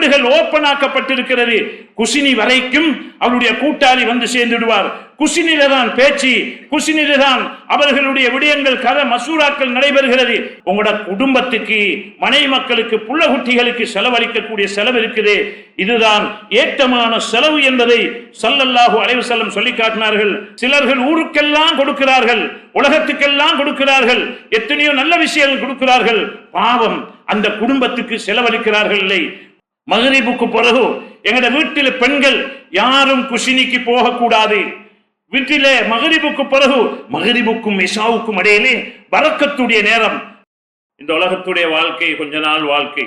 வீடுகள் ஓப்பன் ஆக்கப்பட்டிருக்கிறது. குசினி வரைக்கும் அவருடைய கூட்டாளி வந்து சேர்ந்துடுவார். குசினில தான் பேச்சு, குசினில தான் அவர்களுடைய விடயங்கள், கதை மசூராக்கள் நடைபெறுகிறது. உங்களோட குடும்பத்துக்கு, மனைவி மக்களுக்கு, புள்ள குட்டிகளுக்கு செலவழிக்கக்கூடிய செலவு இருக்குது. இதுதான் ஏற்றமான செலவு என்பதை ஸல்லல்லாஹு அலைஹி வஸல்லம் சொல்லி காட்டினார்கள். சிலர்கள் ஊருக்கெல்லாம் கொடுக்கிறார்கள், உலகத்துக்கெல்லாம் கொடுக்கிறார்கள், எத்தனையோ நல்ல விஷயங்கள் கொடுக்கிறார்கள். பாவம், அந்த குடும்பத்துக்கு செலவழிக்கிறார்கள் இல்லை. மகரிபுக்கு பிறகு எங்கட வீட்டில் பெண்கள் யாரும் குஷினிக்கு போகக்கூடாது. வீட்டிலே மகரிபுக்கு பிறகு, மகரிபுக்கும் இஷாவுக்கும் இடையிலே பரக்கத்துடைய நேரம். இந்த உலகத்துடைய வாழ்க்கை கொஞ்ச நாள் வாழ்க்கை,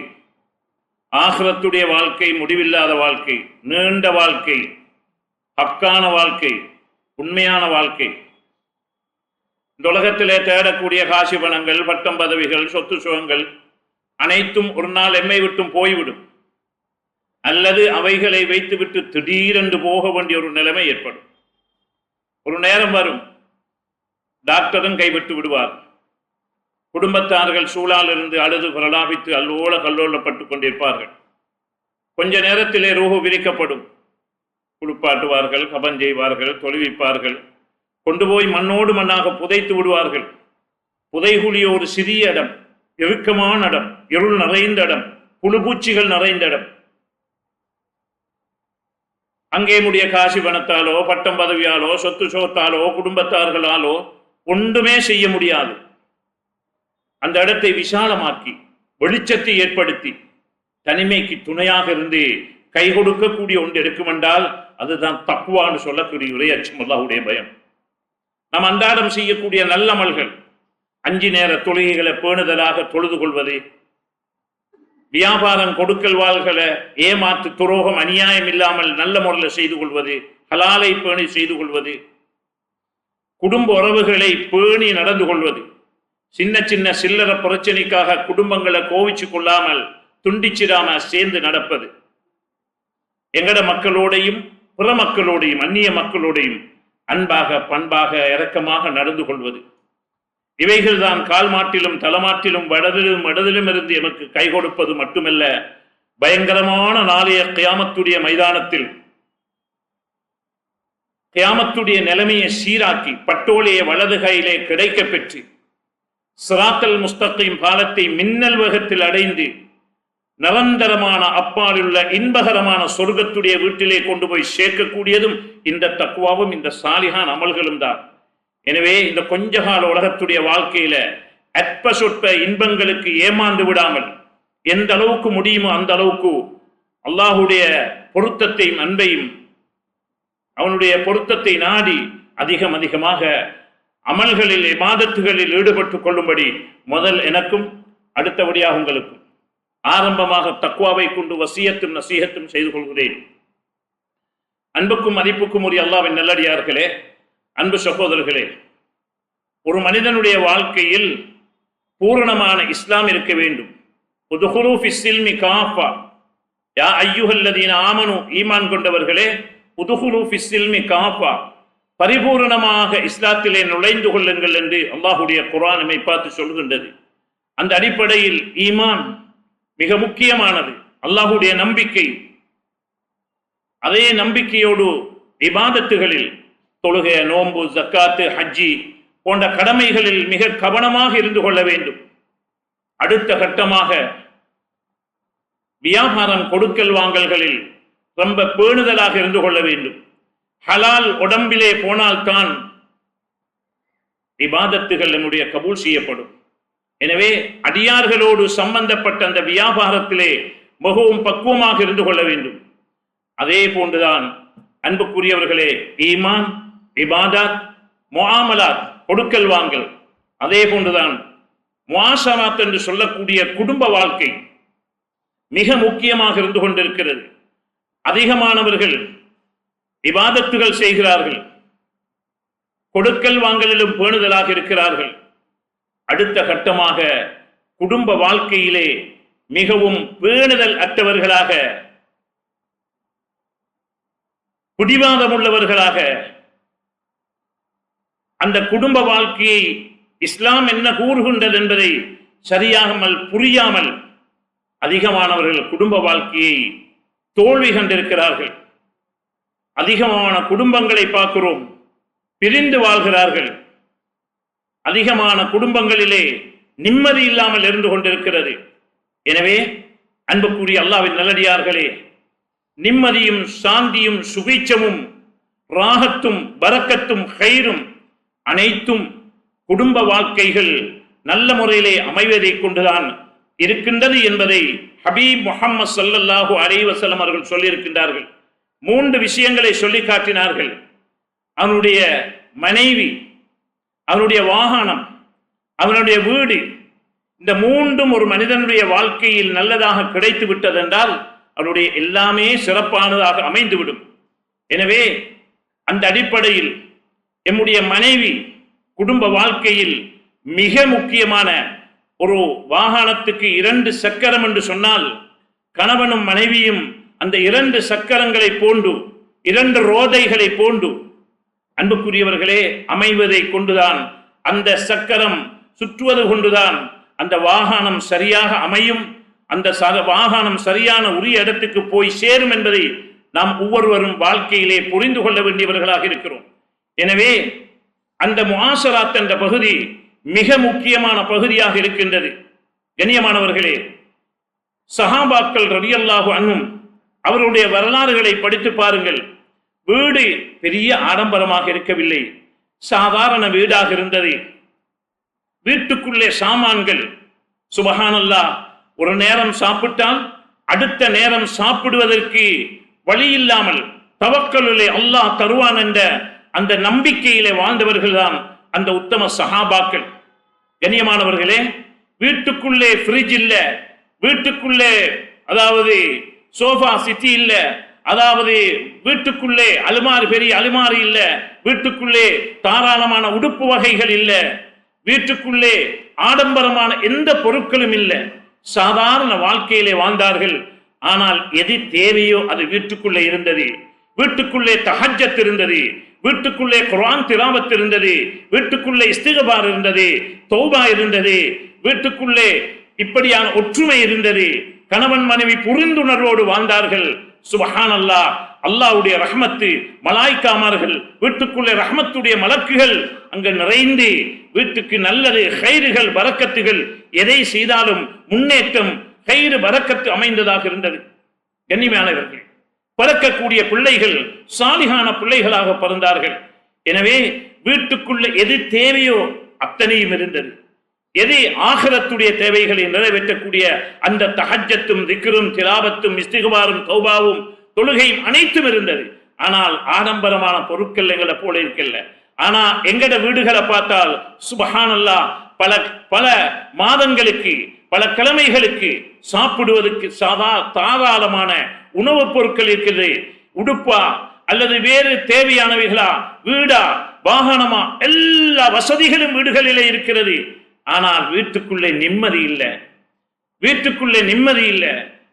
ஆகிரத்துடைய வாழ்க்கை முடிவில்லாத வாழ்க்கை, நீண்ட வாழ்க்கை, ஹக்கான வாழ்க்கை, உண்மையான வாழ்க்கை. இந்த உலகத்திலே தேடக்கூடிய காசி பணங்கள், பட்டம் பதவிகள், சொத்து சுகங்கள் அனைத்தும் ஒரு நாள் எம்மை விட்டும் போய்விடும், அல்லது அவைகளை வைத்துவிட்டு திடீரென்று போக வேண்டிய ஒரு நிலைமை ஏற்படும். ஒரு நேரம் வரும், டாக்டரும் கைவிட்டு விடுவார். குடும்பத்தார்கள் சூழால் இருந்து அழுது பிரலாபித்து அல்லோல கல்லோலப்பட்டுக் கொண்டிருப்பார்கள். கொஞ்ச நேரத்திலே ரூஹு விரிக்கப்படும். குளிப்பாட்டுவார்கள், கபன் செய்வார்கள், தொழுவிப்பார்கள், கொண்டு போய் மண்ணோடு மண்ணாக புதைத்து விடுவார்கள். புதைகுழி ஒரு சிறிய இடம், இறுக்கமான இடம், இருள் நிறைந்த இடம், புழுபூச்சிகள் நிறைந்த இடம். அங்கே முடிய காசி பணத்தாலோ, பட்டம் பதவியாலோ, சொத்து சோத்தாலோ, குடும்பத்தார்களாலோ ஒன்றுமே செய்ய முடியாது. அந்த இடத்தை விசாலமாக்கி, வெளிச்சத்தை ஏற்படுத்தி, தனிமைக்கு துணையாக இருந்து கை கொடுக்கக்கூடிய ஒன்று இருக்குமென்றால் அதுதான் தக்வான்னு சொல்லக்கூடிய ஒரே அச்சம், அல்லாஹ்வுடைய பயம். நாம் அன்றாடம் செய்யக்கூடிய நல்லமல்கள், 5 நேர தொழுகைகளை பேணுதலாக தொழுது கொள்வது, வியாபாரம் கொடுக்கல் வாழ்களை ஏமாற்று துரோகம் அநியாயம் இல்லாமல் நல்ல முறையில் செய்து கொள்வது, ஹலாலை பேணி செய்து கொள்வது, குடும்ப உறவுகளை பேணி நடந்து கொள்வது, சின்ன சின்ன சில்லற பிரச்சனைக்காக குடும்பங்களை கோவிச்சு கொள்ளாமல் துண்டிச்சிடாம சேர்ந்து நடப்பது, எங்கட மக்களோடையும் பிற மக்களோடையும் அந்நிய மக்களோடையும் அன்பாக பண்பாக இரக்கமாக நடந்து கொள்வது, இவைகள் தான் கால் மாட்டிலும் தலமாட்டிலும் வடதிலும் இடதிலும் இருந்து எமக்கு கை கொடுப்பது மட்டுமல்ல, பயங்கரமான நாளைய கியாமத்துடைய மைதானத்தில் கியாமத்துடைய நிலைமையை சீராக்கி பட்டோலையை வலது கையிலே கிடைக்க பெற்று சிராத்தல் முஸ்தகீம் பாலத்தை மின்னல் வேகத்தில் அடைந்து நிரந்தரமான அப்பாலுள்ள இன்பகரமான சொர்க்கத்துடைய வீட்டிலே கொண்டு போய் சேர்க்கக்கூடியதும் இந்த தக்வாவும் இந்த சாலிஹான் அமல்களும் தான். எனவே இந்த கொஞ்ச கால உலகத்துடைய வாழ்க்கையில அற்ப சொற்ப இன்பங்களுக்கு ஏமாந்து விடாமல் எந்த அளவுக்கு முடியுமோ அந்த அளவுக்கு அல்லாஹுடைய பொருத்தத்தையும் அன்பையும் அவனுடைய பொருத்தத்தை நாடி அதிகமாக அமல்களில் இபாதத்துகளில் ஈடுபட்டுக் கொள்ளும்படி முதல் எனக்கும் அடுத்தபடியாக உங்களுக்கும் ஆரம்பமாக தக்வாவை கொண்டு வசியத்தும் நசீகத்தும் செய்து கொள்கிறேன். அன்புக்கும் மதிப்புக்கும் உரிய அல்லாஹ்வின் நல்லடியார்களே, அன்பு சகோதரர்களே, ஒரு மனிதனுடைய வாழ்க்கையில் பூரணமான இஸ்லாம் இருக்க வேண்டும். உதுகுலு ஃபிஸ்ஸில்மி காஃபா, யா அய்யுஹல்லதீன ஆமனு, ஈமான் கொண்டவர்களே, உதுகுலு ஃபிஸ்ஸில்மி காஃபா, பரிபூரணமாக இஸ்லாத்திலே நுழைந்து கொள்ளுங்கள் என்று அல்லாஹுடைய குர்ஆன் நம்மை பார்த்து சொல்கின்றது. அந்த அடிப்படையில் ஈமான் மிக முக்கியமானது, அல்லாஹுடைய நம்பிக்கை. அதே நம்பிக்கையோடு இபாதத்துகளில் தொழுகை, நோன்பு, ஜக்காத்து, ஹஜ்ஜி போன்ற கடமைகளில் மிக கவனமாக இருந்து கொள்ள வேண்டும். அடுத்த கட்டமாக வியாபாரம் கொடுக்கல் வாங்கல்களில் ரொம்ப பேணுதலாக இருந்து கொள்ள வேண்டும். ஹலால் உடம்பிலே போனால்தான் இபாதத்துகள் நம்முடைய கபூல் செய்யப்படும். எனவே அடியார்களோடு சம்பந்தப்பட்ட அந்த வியாபாரத்திலே மிகவும் பக்குவமாக இருந்து கொள்ள வேண்டும். அதே போன்றுதான் அன்புக்குரியவர்களே, ஈமான், இபாதத், முஆமலாத், கொடுக்கல் வாங்கல், அதே போன்றுதான் முஆஷராத் என்று சொல்லக்கூடிய குடும்ப வாழ்க்கை மிக முக்கியமாக இருந்து கொண்டிருக்கிறது. அதிகமானவர்கள் இபாதத்துகள் செய்கிறார்கள், கொடுக்கல் வாங்கலிலும் பேணுதலாக இருக்கிறார்கள். அடுத்த கட்டமாக குடும்ப வாழ்க்கையிலே மிகவும் பேணுதல் அற்றவர்களாக, பிடிவாதம் உள்ளவர்களாக, அந்த குடும்ப வாழ்க்கையை இஸ்லாம் என்ன கூறுகின்றது என்பதை சரியாமல் புரியாமல் அதிகமானவர்கள் குடும்ப வாழ்க்கையை தோல்வி கண்டிருக்கிறார்கள். அதிகமான குடும்பங்களை பார்க்கிறோம், பிரிந்து வாழ்கிறார்கள். அதிகமான குடும்பங்களிலே நிம்மதி இல்லாமல் இருந்து கொண்டிருக்கிறது. எனவே அன்புக்குரிய அல்லாஹ்வின் நல்லடியார்களே, நிம்மதியும் சாந்தியும் சுபீட்சமும் ராகத்தும் பரக்கத்தும் ஹைரும் அனைத்தும் குடும்ப வாழ்க்கைகள் நல்ல முறையிலே அமைவதை கொண்டுதான் இருக்கின்றது என்பதை ஹபீப் முஹம்மது ஸல்லல்லாஹு அலைஹி வஸல்லம் அவர்கள் சொல்லியிருக்கின்றார்கள். 3 விஷயங்களை சொல்லி காட்டினார்கள். அவனுடைய மனைவி, அவனுடைய வாகனம், அவனுடைய வீடு, இந்த 3ம் ஒரு மனிதனுடைய வாழ்க்கையில் நல்லதாக கிடைத்து விட்டதென்றால் அவனுடைய எல்லாமே சிறப்பானதாக அமைந்துவிடும். எனவே அந்த அடிப்படையில் எம்முடைய மனைவி குடும்ப வாழ்க்கையில் மிக முக்கியமான ஒரு வாகனத்துக்கு 2 சக்கரம் என்று சொன்னால் கணவனும் மனைவியும் அந்த 2 சக்கரங்களை போன்று 2 ரோதைகளை போன்று அன்புக்குரியவர்களே அமைவதை கொண்டுதான் அந்த சக்கரம் சுற்றுவது கொண்டுதான் அந்த வாகனம் சரியாக அமையும். அந்த வாகனம் சரியான உரிய இடத்துக்கு போய் சேரும் என்பதை நாம் ஒவ்வொருவரும் வாழ்க்கையிலே புரிந்து கொள்ள வேண்டியவர்களாக இருக்கிறோம். எனவே அந்த முஆஷராத் என்ற பகுதி மிக முக்கியமான பகுதியாக இருக்கின்றது. கண்ணியமானவர்களே, சஹாபாக்கள் ரலியல்லாஹு அன்ஹும் அவருடைய வரலாறுகளை படித்து பாருங்கள். வீடு பெரிய ஆடம்பரமாக இருக்கவில்லை, சாதாரண வீடாக இருந்தது. வீட்டுக்குள்ளே சாமான்கள் சுபஹானல்லாஹ், ஒரு நேரம் சாப்பிட்டால் அடுத்த நேரம் சாப்பிடுவதற்கு வழி இல்லாமல் தவக்கலுலே அல்லாஹ் தருவான் என்ற அந்த நம்பிக்கையிலே வாழ்ந்தவர்கள் தான் அந்த உத்தம சஹாபாக்கள். கண்ணியமானவர்களே, வீட்டுக்குள்ளே ஃப்ரிட்ஜ் இல்ல, வீட்டுக்குள்ளே அதாவது சோஃபா சிட்டி இல்ல, அதாவது வீட்டுக்குள்ளே அலுமாரி பெரிய அலுமாரி இல்ல, வீட்டுக்குள்ளே தாராளமான உடுப்பு வகைகள் இல்ல, வீட்டுக்குள்ளே ஆடம்பரமான எந்த பொருட்களும் இல்ல, சாதாரண வாழ்க்கையிலே வாழ்ந்தார்கள். ஆனால் எது தேவையோ அது வீட்டுக்குள்ளே இருந்தது. வீட்டுக்குள்ளே தஹஜ்ஜத் இருந்தது, வீட்டுக்குள்ளே குர்ஆன் திலாவத் இருந்தது, வீட்டுக்குள்ளே இஸ்திக்பார் இருந்தது, தௌபா இருந்தது, வீட்டுக்குள்ளே இப்படியான ஒற்றுமை இருந்தது. கணவன் மனைவி புரிந்துணர்வோடு வாழ்ந்தார்கள். சுபஹானல்லாஹ், அல்லாஹ்வுடைய ரஹ்மத்து, மலாய்க்காமார்கள், வீட்டுக்குள்ளே ரஹ்மத்துடைய மலக்குகள் அங்கு நிறைந்து வீட்டுக்கு நல்லது ஹைறுகள் பரக்கத்துகள் எதை செய்தாலும் முன்னேற்றம் ஹைறு பரக்கத்து அமைந்ததாக இருந்தது. கண்ணியமானவர்களே, பிறக்கக்கூடிய பிள்ளைகள் சாலிகான பிள்ளைகளாக பிறந்தார்கள். எனவே வீட்டுக்குள்ள எது தேவையோ அத்தனையும் இருந்தது. எது ஆகிரத்துடைய தேவைகளை நிறைவேற்றக்கூடிய அந்த தஹஜ்ஜத்தும் திக்ரும் திலாவத்தும் இஸ்திக்பாரும் தௌபாவும் தொழுகையும் அனைத்தும் இருந்தது. ஆனால் ஆடம்பரமான பொருட்கள் எங்களை போல இருக்கல்ல. ஆனா எங்கட வீடுகளை பார்த்தால் சுபஹானல்லாஹ், பல பல மாதங்களுக்கு பல கிழமைகளுக்கு சாப்பிடுவதற்கு தாராளமான உணவுப் பொருட்கள் இருக்குது. உடுப்பா அல்லது வேறு தேவையானவைகளா, வீடா வாகனமா, எல்லா வசதிகளும் வீடுகளிலே இருக்கிறது. ஆனால் வீட்டுக்குள்ளே நிம்மதி இல்லை, வீட்டுக்குள்ளே நிம்மதி இல்லை,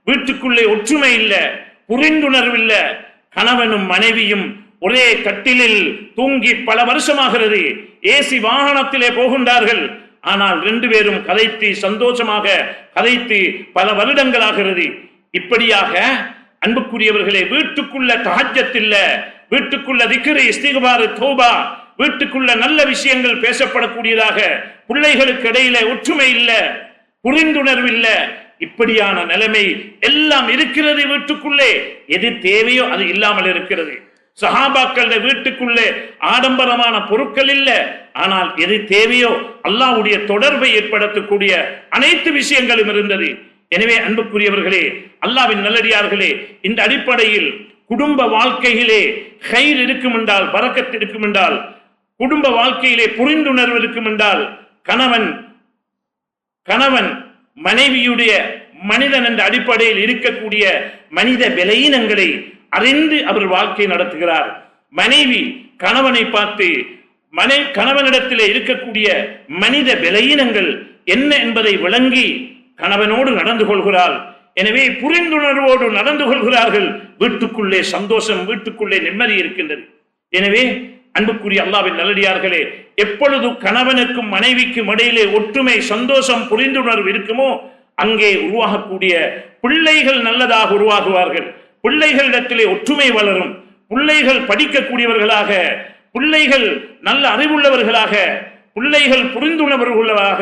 வீட்டுக்குள்ளே ஒற்றுமை இல்லை, புரிந்துணர்வு இல்லை. கணவனும் மனைவியும் ஒரே கட்டிலில் தூங்கி பல வருஷமாகிறது, ஏசி வாகனத்திலே போகின்றார்கள். ஆனால் 2 பேரும் கதைத்து சந்தோஷமாக கதைத்து பல வருடங்களாகிறது. இப்படியாக அன்புக்குரியவர்களே, வீட்டுக்குள்ள தஹஜ்ஜத் இல்ல, வீட்டுக்குள்ள திக்ர் இஸ்திக்பார் தௌபா, வீட்டுக்குள்ள நல்ல விஷயங்கள் பேசப்படக்கூடியதாக, பிள்ளைகளுக்கு இடையில ஒற்றுமை இல்ல, புரிந்துணர்வு இல்ல. இப்படியான நிலைமை எல்லாம் இருக்கிறது. வீட்டுக்குள்ளே எது தேவையோ அது இல்லாமல் இருக்கிறது. சஹாபாக்கள் வீட்டுக்குள்ளே ஆடம்பரமான பொருட்கள் இல்ல, ஆனால் எது தேவையோ அல்லாஹ்வுடைய தொடர்பை ஏற்படுத்தக்கூடிய அனைத்து விஷயங்களும் இருந்தது. எனவே அன்புக்குரியவர்களே, அல்லாஹ்வின் நல்லடியார்களே, இந்த அடிப்படையில் குடும்ப வாழ்க்கையிலே ஹைர் இருக்கும் என்றால், பரக்கத் இருக்கும் என்றால், குடும்ப வாழ்க்கையிலே புரிந்துணர்வு இருக்கும் என்றால், கணவன் மனைவியுடைய மனிதன் என்ற அடிப்படையில் இருக்கக்கூடிய மனித விலையினங்களை அறிந்து அவர் வாழ்க்கை நடத்துகிறார். மனைவி கணவனை பார்த்து கணவனிடத்திலே இருக்கக்கூடிய மனித விலையினங்கள் என்ன என்பதை விளங்கி கணவனோடு நடந்து கொள்கிறாள். எனவே புரிந்துணர்வோடு நடந்து கொள்கிறார்கள். வீட்டுக்குள்ளே சந்தோஷம், வீட்டுக்குள்ளே நிம்மதி இருக்கின்றது. எனவே அன்புக்குரிய அல்லாஹ்வின் நல்லடியார்களே, எப்பொழுது கணவனுக்கும் மனைவிக்கும் இடையிலே ஒற்றுமை, சந்தோஷம், புரிந்துணர்வு இருக்குமோ அங்கே உருவாகக்கூடிய பிள்ளைகள் நல்லதாக உருவாகுவார்கள். பிள்ளைகளிடத்திலே ஒற்றுமை வளரும், பிள்ளைகள் படிக்கக்கூடியவர்களாக, பிள்ளைகள் நல்ல அறிவுள்ளவர்களாக, பிள்ளைகள் புரிந்துணர்வுள்ளவர்களாக,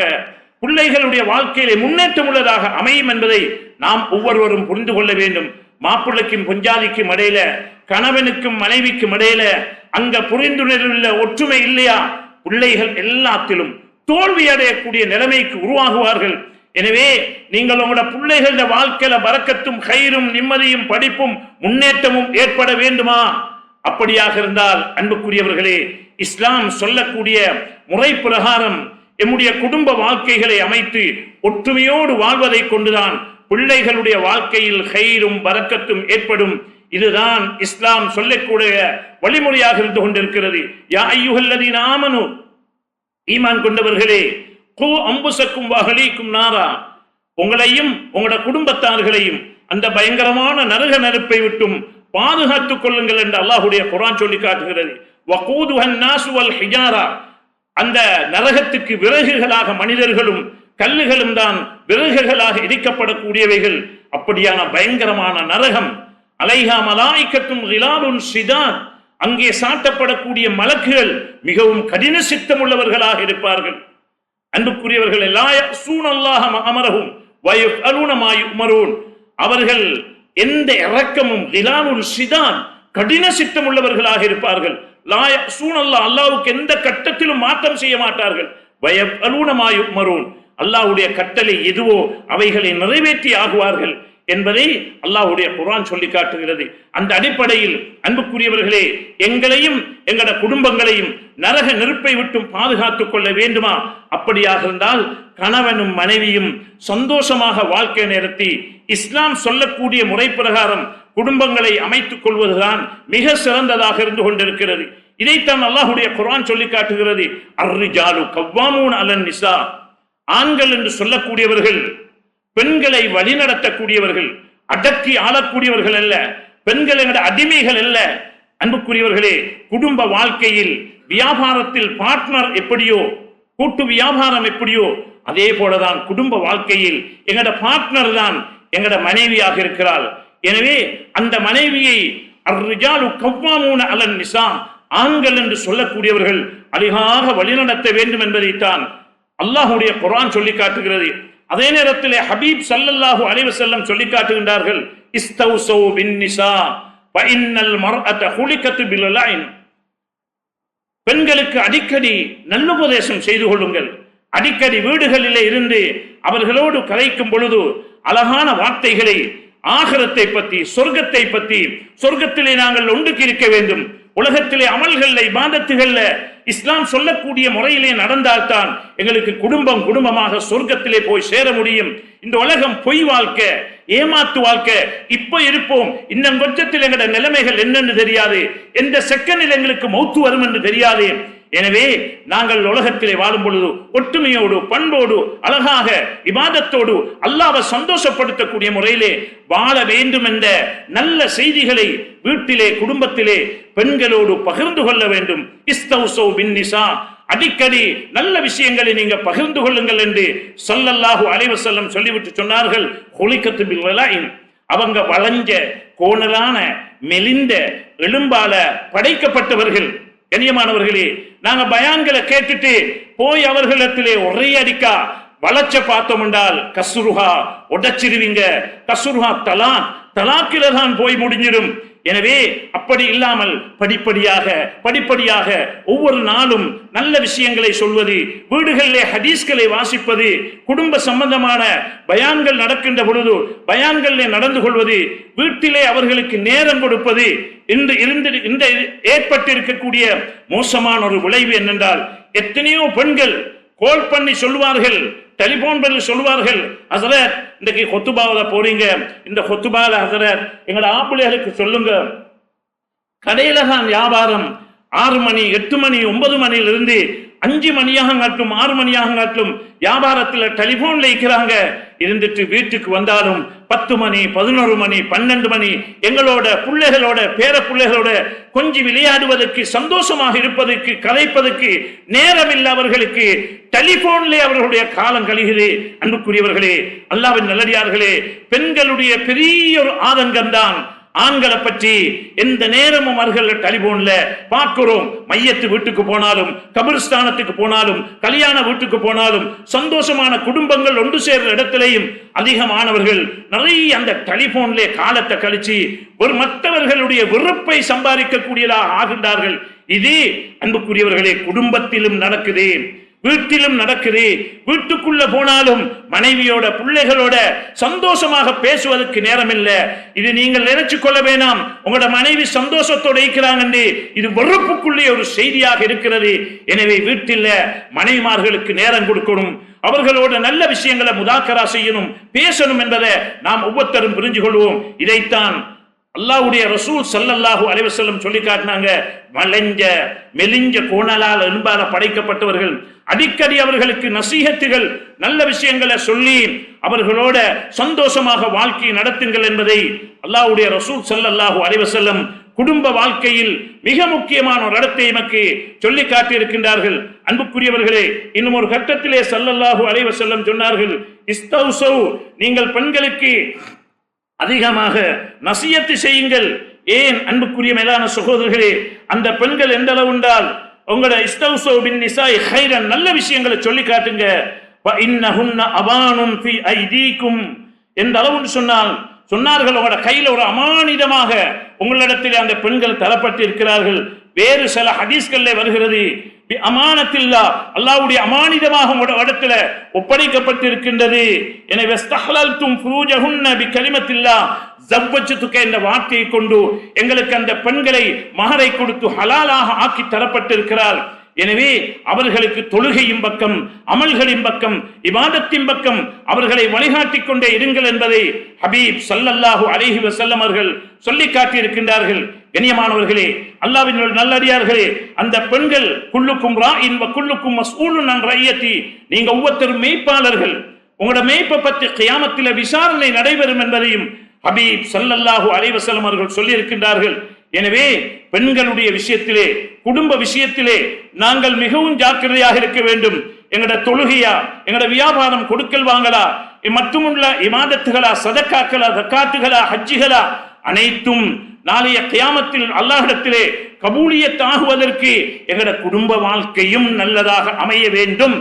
பிள்ளைகளுடைய வாழ்க்கையிலே முன்னேற்றம் உள்ளதாக அமையும் என்பதை நாம் ஒவ்வொருவரும் புரிந்து கொள்ள வேண்டும். மாப்பிள்ளைக்கும் பொஞ்சாதிக்கும் இடையில, கணவனுக்கும் மனைவிக்கும் இடையில அங்க புரிந்துணர்வுள்ள ஒற்றுமை இல்லையா, பிள்ளைகள் எல்லாத்திலும் தோல்வி அடையக்கூடிய நிலைமைக்கு உருவாகுவார்கள். எனவே நீங்கள் உங்களோட பிள்ளைகள வாழ்க்கையில பரக்கத்தும் கயிறும் நிம்மதியும் படிப்பும் முன்னேற்றமும் ஏற்பட வேண்டுமா? அப்படியாக இருந்தால் அன்புக்குரியவர்களே, இஸ்லாம் சொல்லக்கூடிய முறை பிரகாரம் எம்முடைய குடும்ப வாழ்க்கைகளை அமைத்து ஒற்றுமையோடு வாழ்வதை கொண்டுதான் பிள்ளைகளுடைய வாழ்க்கையில் கயிறும் பரக்கத்தும் ஏற்படும். இதுதான் இஸ்லாம் சொல்லக்கூடிய வழிமுறையாக இருந்து கொண்டிருக்கிறது. யா அய்யுஹல்லதீன ஆமனு, ஈமான் கொண்டவர்களே, கூ அம்புசக்கும் வஹலீக்கும் நாரா, உங்களையும் உங்களோட குடும்பத்தார்களையும் அந்த பயங்கரமான நரக நெருப்பை விட்டும் பாதுகாத்துக் கொள்ளுங்கள் என்று அல்லாஹ்வுடைய குர்ஆன் சொல்லி காட்டுகிறது. வகூதுஹன் நாசு வல் ஹிஜாரா, அந்த நரகத்துக்கு விறகுகளாக மனிதர்களும் கல்லுகளும் தான் விறகுகளாக எரிக்கப்படக்கூடியவைகள். அப்படியான பயங்கரமான நரகம். அலைஹா மலாயிக்கத்தும் கிலாலுன் ஷிதாத், அங்கே சாட்டப்படக்கூடிய மலக்குகள் மிகவும் கடின சித்தம் உள்ளவர்களாக இருப்பார்கள். அன்புக்குரியவர்கள், லா யஸூனல்லாஹ மா அமரஹும் வ யஃஅலூன மா யுமரூன், அவர்கள் எந்த இரக்கமும் கிலாலுன் ஷிதாத் கடின சித்தம் உள்ளவர்களாக இருப்பார்கள். லா யஸூனல்லாஹ், அல்லாஹ்வுக்கு எந்த கட்டத்திலும் மாற்றம் செய்ய மாட்டார்கள். வ யஃஅலூன மா யுமரூன், அல்லாஹ்வுடைய கட்டளை எதுவோ அவைகளை நிறைவேற்றி ஆகுவார்கள் என்பதை அல்லாஹ்வுடைய குர்ஆன் சொல்லி காட்டுகிறது. அந்த அடிப்படையில் அன்புக்குரியவர்களே, எங்களையும் எங்களோட குடும்பங்களையும் நரக நெருப்பை விட்டும் பாதுகாத்துக் கொள்ள வேண்டுமா? அப்படியாக இருந்தால் கணவனும் மனைவியும் சந்தோஷமாக வாழ்க்கை நடத்தி இஸ்லாம் சொல்லக்கூடிய முறை பிரகாரம் குடும்பங்களை அமைத்துக் கொள்வதுதான் மிக சிறந்ததாக இருந்து கொண்டிருக்கிறது. இதைத்தான் அல்லாஹ்வுடைய குர்ஆன் சொல்லி காட்டுகிறது. அர்ரிஜாலு கவ்வாமூன் அலன் நிசா, ஆண்கள் என்று சொல்லக்கூடியவர்கள் பெண்களை வழிநடத்தக்கூடியவர்கள், அடக்கி ஆளக்கூடியவர்கள் அல்ல, பெண்கள் என்ற அடிமைகள் அல்ல. அன்புக்குரியவர்களே, குடும்ப வாழ்க்கையில் வியாபாரத்தில் பார்ட்னர் எப்படியோ, கூட்டு வியாபாரம் எப்படியோ, அதே போலதான் குடும்ப வாழ்க்கையில் எங்கட பார்ட்னர் தான் எங்கட மனைவியாக இருக்கிறாள். எனவே அந்த மனைவியை அர்ரிஜாலு கவ்வாமூன அலன் நிசா, ஆண்கள் என்று சொல்லக்கூடியவர்கள் அழகாக வழிநடத்த வேண்டும் என்பதைத்தான் அல்லாஹ்வுடைய குர்ஆன் சொல்லி காட்டுகிறது. அதே நேரத்தில் ஹபீப் ஸல்லல்லாஹு அலைஹி வஸல்லம் சொல்லி காட்டுகின்றார்கள், இஸ்தௌஸு பின் நிசா வ இன்னல் மர்அத குலிகத் பில் லைன், பெண்களுக்கு அடிக்கடி நல்லுபதேசம் செய்து கொள்ளுங்கள். அடிக்கடி வீடுகளிலே இருந்து அவர்களோடு கலைக்கும் பொழுது அழகான வார்த்தைகளை, ஆகிரத்தை பற்றி, சொர்க்கத்தை பற்றி, சொர்க்கத்திலே நாங்கள் ஒன்றுக்கு இருக்க வேண்டும், உலகத்திலே அமல்கள் இபாதத்துகள்ல இஸ்லாம் சொல்லக்கூடிய முறையிலே நடந்தால்தான் எங்களுக்கு குடும்பமாக சொர்க்கத்திலே போய் சேர முடியும். இந்த உலகம் பொய் வாழ்க்கை, ஏமாத்து வாழ்க்கை. இப்ப இருப்போம், இன்னும் கொஞ்சத்தில் எங்களோட நிலைமைகள் என்னன்னு தெரியாது, எந்த செகண்டில் எங்களுக்கு மௌத்து வரும் என்று தெரியாது. எனவே நாங்கள் உலகத்திலே வாழும் பொழுது ஒற்றுமையோடு, பண்போடு, அழகாக இபாதத்தோடு அல்லாஹ்வை சந்தோஷப்படுத்தக்கூடிய முறையிலே வாழ வேண்டும் என்ற நல்ல செய்திகளை வீட்டிலே, குடும்பத்திலே பெண்களோடு பகிர்ந்து கொள்ள வேண்டும். இஸ்தௌஸு பின் நிசா, அடிக்கடி நல்ல விஷயங்களை நீங்க பகிர்ந்து கொள்ளுங்கள் என்று ஸல்லல்லாஹு அலைஹி வஸல்லம் சொல்லிவிட்டு சொன்னார்கள். குலிகத் பில் லைன், அவங்க வளைஞ்ச கோணலான மெலிந்த எலும்பால படைக்கப்பட்டவர்கள். கண்ணியமானவர்களே, நாங்க பயான்களை கேட்டுட்டு போய் அவர்களிடத்திலே ஒரே அடிக்கா வளர்ச்ச பார்த்தோம் என்றால் கஸ்ருஹா உடைச்சிருவீங்க. கஸ்ருஹா தலாக்கில தான் போய் முடிஞ்சிடும். எனவே அப்படி இல்லாமல் படிப்படியாக ஒவ்வொரு நாளும் நல்ல விஷயங்களை சொல்வது, வீடுகளிலே ஹதீஸ்களை வாசிப்பது, குடும்ப சம்பந்தமான பயான்கள் நடக்கின்ற பொழுது பயான்களிலே நடந்து கொள்வது, வீட்டிலே அவர்களுக்கு நேரம் கொடுப்பது, இன்று ஏற்பட்டிருக்கக்கூடிய மோசமான ஒரு விளைவு என்னென்றால், எத்தனையோ பெண்கள் கோல் பண்ணி சொல்வார்கள், டெலிபோன் பண்ணி சொல்வார்கள், ஹஸரத் இன்றைக்கு ஹுத்துபாவுல போறீங்க, இந்த ஹுத்துபால ஹஸரத் எங்களோட ஆப்பிள்ளைகளுக்கு சொல்லுங்க, கடையில தான் வியாபாரம் 6 மணி 8 மணி 9 மணியிலிருந்து 5 மணியாக காட்டும் 6 மணியாக காட்டும் வியாபாரத்தில் டெலிபோன்ல இருக்கிறாங்க. இருந்துட்டு வீட்டுக்கு வந்தாலும் 10 மணி 11 மணி 12 மணி எங்களோட பிள்ளைகளோட பேர பிள்ளைகளோட கொஞ்சம் விளையாடுவதற்கு, சந்தோஷமாக இருப்பதற்கு, கலைப்பதற்கு நேரம் இல்லை அவர்களுக்கு. டெலிபோன்ல அவர்களுடைய காலம் கழிகிறது. அன்புக்குரியவர்களே, அல்லாஹ்வின் நல்லடியார்களே, பெண்களுடைய பெரிய ஒரு ஆதங்கம் தான் ஆண்களை பற்றி எந்த நேரமும் அவர்கள் டெலிபோன்ல பார்க்கிறோம். மையத்து வீட்டுக்கு போனாலும், கபிரிஸ்தானத்துக்கு போனாலும், கல்யாண வீட்டுக்கு போனாலும், சந்தோஷமான குடும்பங்கள் ஒன்று சேர்ற இடத்திலேயும் அதிகமானவர்கள் நிறைய அந்த டெலிபோன்ல காலத்தை கழிச்சு ஒரு மற்றவர்களுடைய வெறுப்பை சம்பாதிக்கக்கூடியதாக ஆகின்றார்கள். இது அன்புக்குரியவர்களே குடும்பத்திலும் நடக்குது, வீட்டிலும் நடக்குது. வீட்டுக்குள்ள போனாலும் மனைவியோட பிள்ளைகளோட சந்தோஷமாக பேசுவதற்கு நேரம் இல்லை. இது நீங்கள் நினைச்சு கொள்ள வேணாம் உங்களோட மனைவி சந்தோஷத்தோட இருக்கிறாங்க, இது வெறுப்புக்குள்ளே ஒரு செய்தியாக இருக்கிறது. எனவே வீட்டில் மனைவிமார்களுக்கு நேரம் கொடுக்கணும், அவர்களோட நல்ல விஷயங்களை முதாக்கரா செய்யணும், பேசணும் என்பதை நாம் ஒவ்வொருத்தரும் புரிஞ்சு கொள்வோம். இதைத்தான் அல்லாஹ்வுடைய ரசூல் ஸல்லல்லாஹு அலைஹி வஸல்லம் சொல்லி காட்டினாங்க. மெலிஞ்ச கோணலால் எலும்பால படைக்கப்பட்டவர்கள், அடிக்கடி அவர்களுக்கு நசீஹத்துகள் நல்ல விஷயங்களை சொல்லி அவர்களோட சந்தோஷமாக வாழ்க்கை நடத்துங்கள் என்பதை அல்லாஹ்வுடைய ரசூல் ஸல்லல்லாஹு அலைஹி வஸல்லம் குடும்ப வாழ்க்கையில் மிக முக்கியமான ஒரு இடத்தை நமக்கு சொல்லி காட்டியிருக்கின்றார்கள். அன்புக்குரியவர்களே, இன்னும் ஒரு கட்டத்திலே ஸல்லல்லாஹு அலைஹி வஸல்லம் சொன்னார்கள், இஸ்தௌஸௌ, நீங்கள் பெண்களுக்கு அதிகமாக நசியத்து செய்யுங்கள். ஏன் அன்புக்குரிய மேலான சகோதரர்களே, அந்த பெண்கள் எந்த அளவு என்றால் உங்களோட இஸ்தௌஸௌ பின் நிசாஇ கைரன், நல்ல விஷயங்களை சொல்லி காட்டுங்க. வ இன்னஹுன்ன அபானும் ஃபீ ஐதீக்கும், எந்த அளவுன்னு சொன்னார்கள் உங்களோட கையில ஒரு அமானிதமாக உங்களிடத்தில் அந்த பெண்கள் தரப்பட்டு இருக்கிறார்கள். வேறு சில ஹதீஸ்கள்ல வருகிறது, அமானத்தில்லா, அல்லாஹ்வுடைய அமானிதமாக உங்களோட இடத்துல ஒப்படைக்கப்பட்டிருக்கின்றது. எனவே இஸ்தஹலல்தும் ஃபுரூஜஹுன்ன பிகலிமத்தில்லா ஜவ்வஜ்துக என்ற வார்த்தையை கொண்டு எங்களுக்கு அந்த பெண்களை மஹரை கொடுத்து ஹலாலாக ஆக்கி தரப்பட்டிருக்கிறார். எனவே அவர்களுக்கு தொழுகையும் பக்கம், அமல்களின் பக்கம், இபாதத்தின் பக்கம் அவர்களை வழிகாட்டிக் கொண்டே இருங்கள் என்பதை ஹபீப் ஸல்லல்லாஹு அலைஹி வஸல்லம் அவர்கள் சொல்லி காட்டியிருக்கின்றார்கள். கண்ணியமானவர்களே, அல்லாஹ்வின் நல்லடியார்களே, அந்த பெண்கள் குல்லுக்கும் ராஇன் வ குல்லுக்கும் மஸ்ஊலுன் அன் ரய்யத்தி, நீங்க ஒவ்வொருத்தரும் மேய்ப்பாளர்கள், உங்களோட மேய்ப்பை பற்றி கியாமத்தில விசாரணை நடைபெறும் என்பதையும் ஹபீப் ஸல்லல்லாஹு அலைஹி வஸல்லம் அவர்கள் சொல்லி இருக்கின்றார்கள். எனவே பெண்களுடைய விஷயத்திலே, குடும்ப விஷயத்திலே நாங்கள் மிகவும் ஜாக்கிரதையாக இருக்க வேண்டும். எங்கட தொழுகையா, எங்கட வியாபாரம், கொடுக்கல் வாங்கலா, மட்டுமுள்ள இபாதத்துகளா, சதக்காக்களா, ஜகாத்துகளா, ஹஜ்ஜுகளா, அனைத்தும் நாளைய கியாமத்தில் அல்லாஹ்விடத்திலே கபூலியத் ஆகுவதற்கு எங்கட குடும்ப வாழ்க்கையும் நல்லதாக அமைய வேண்டும்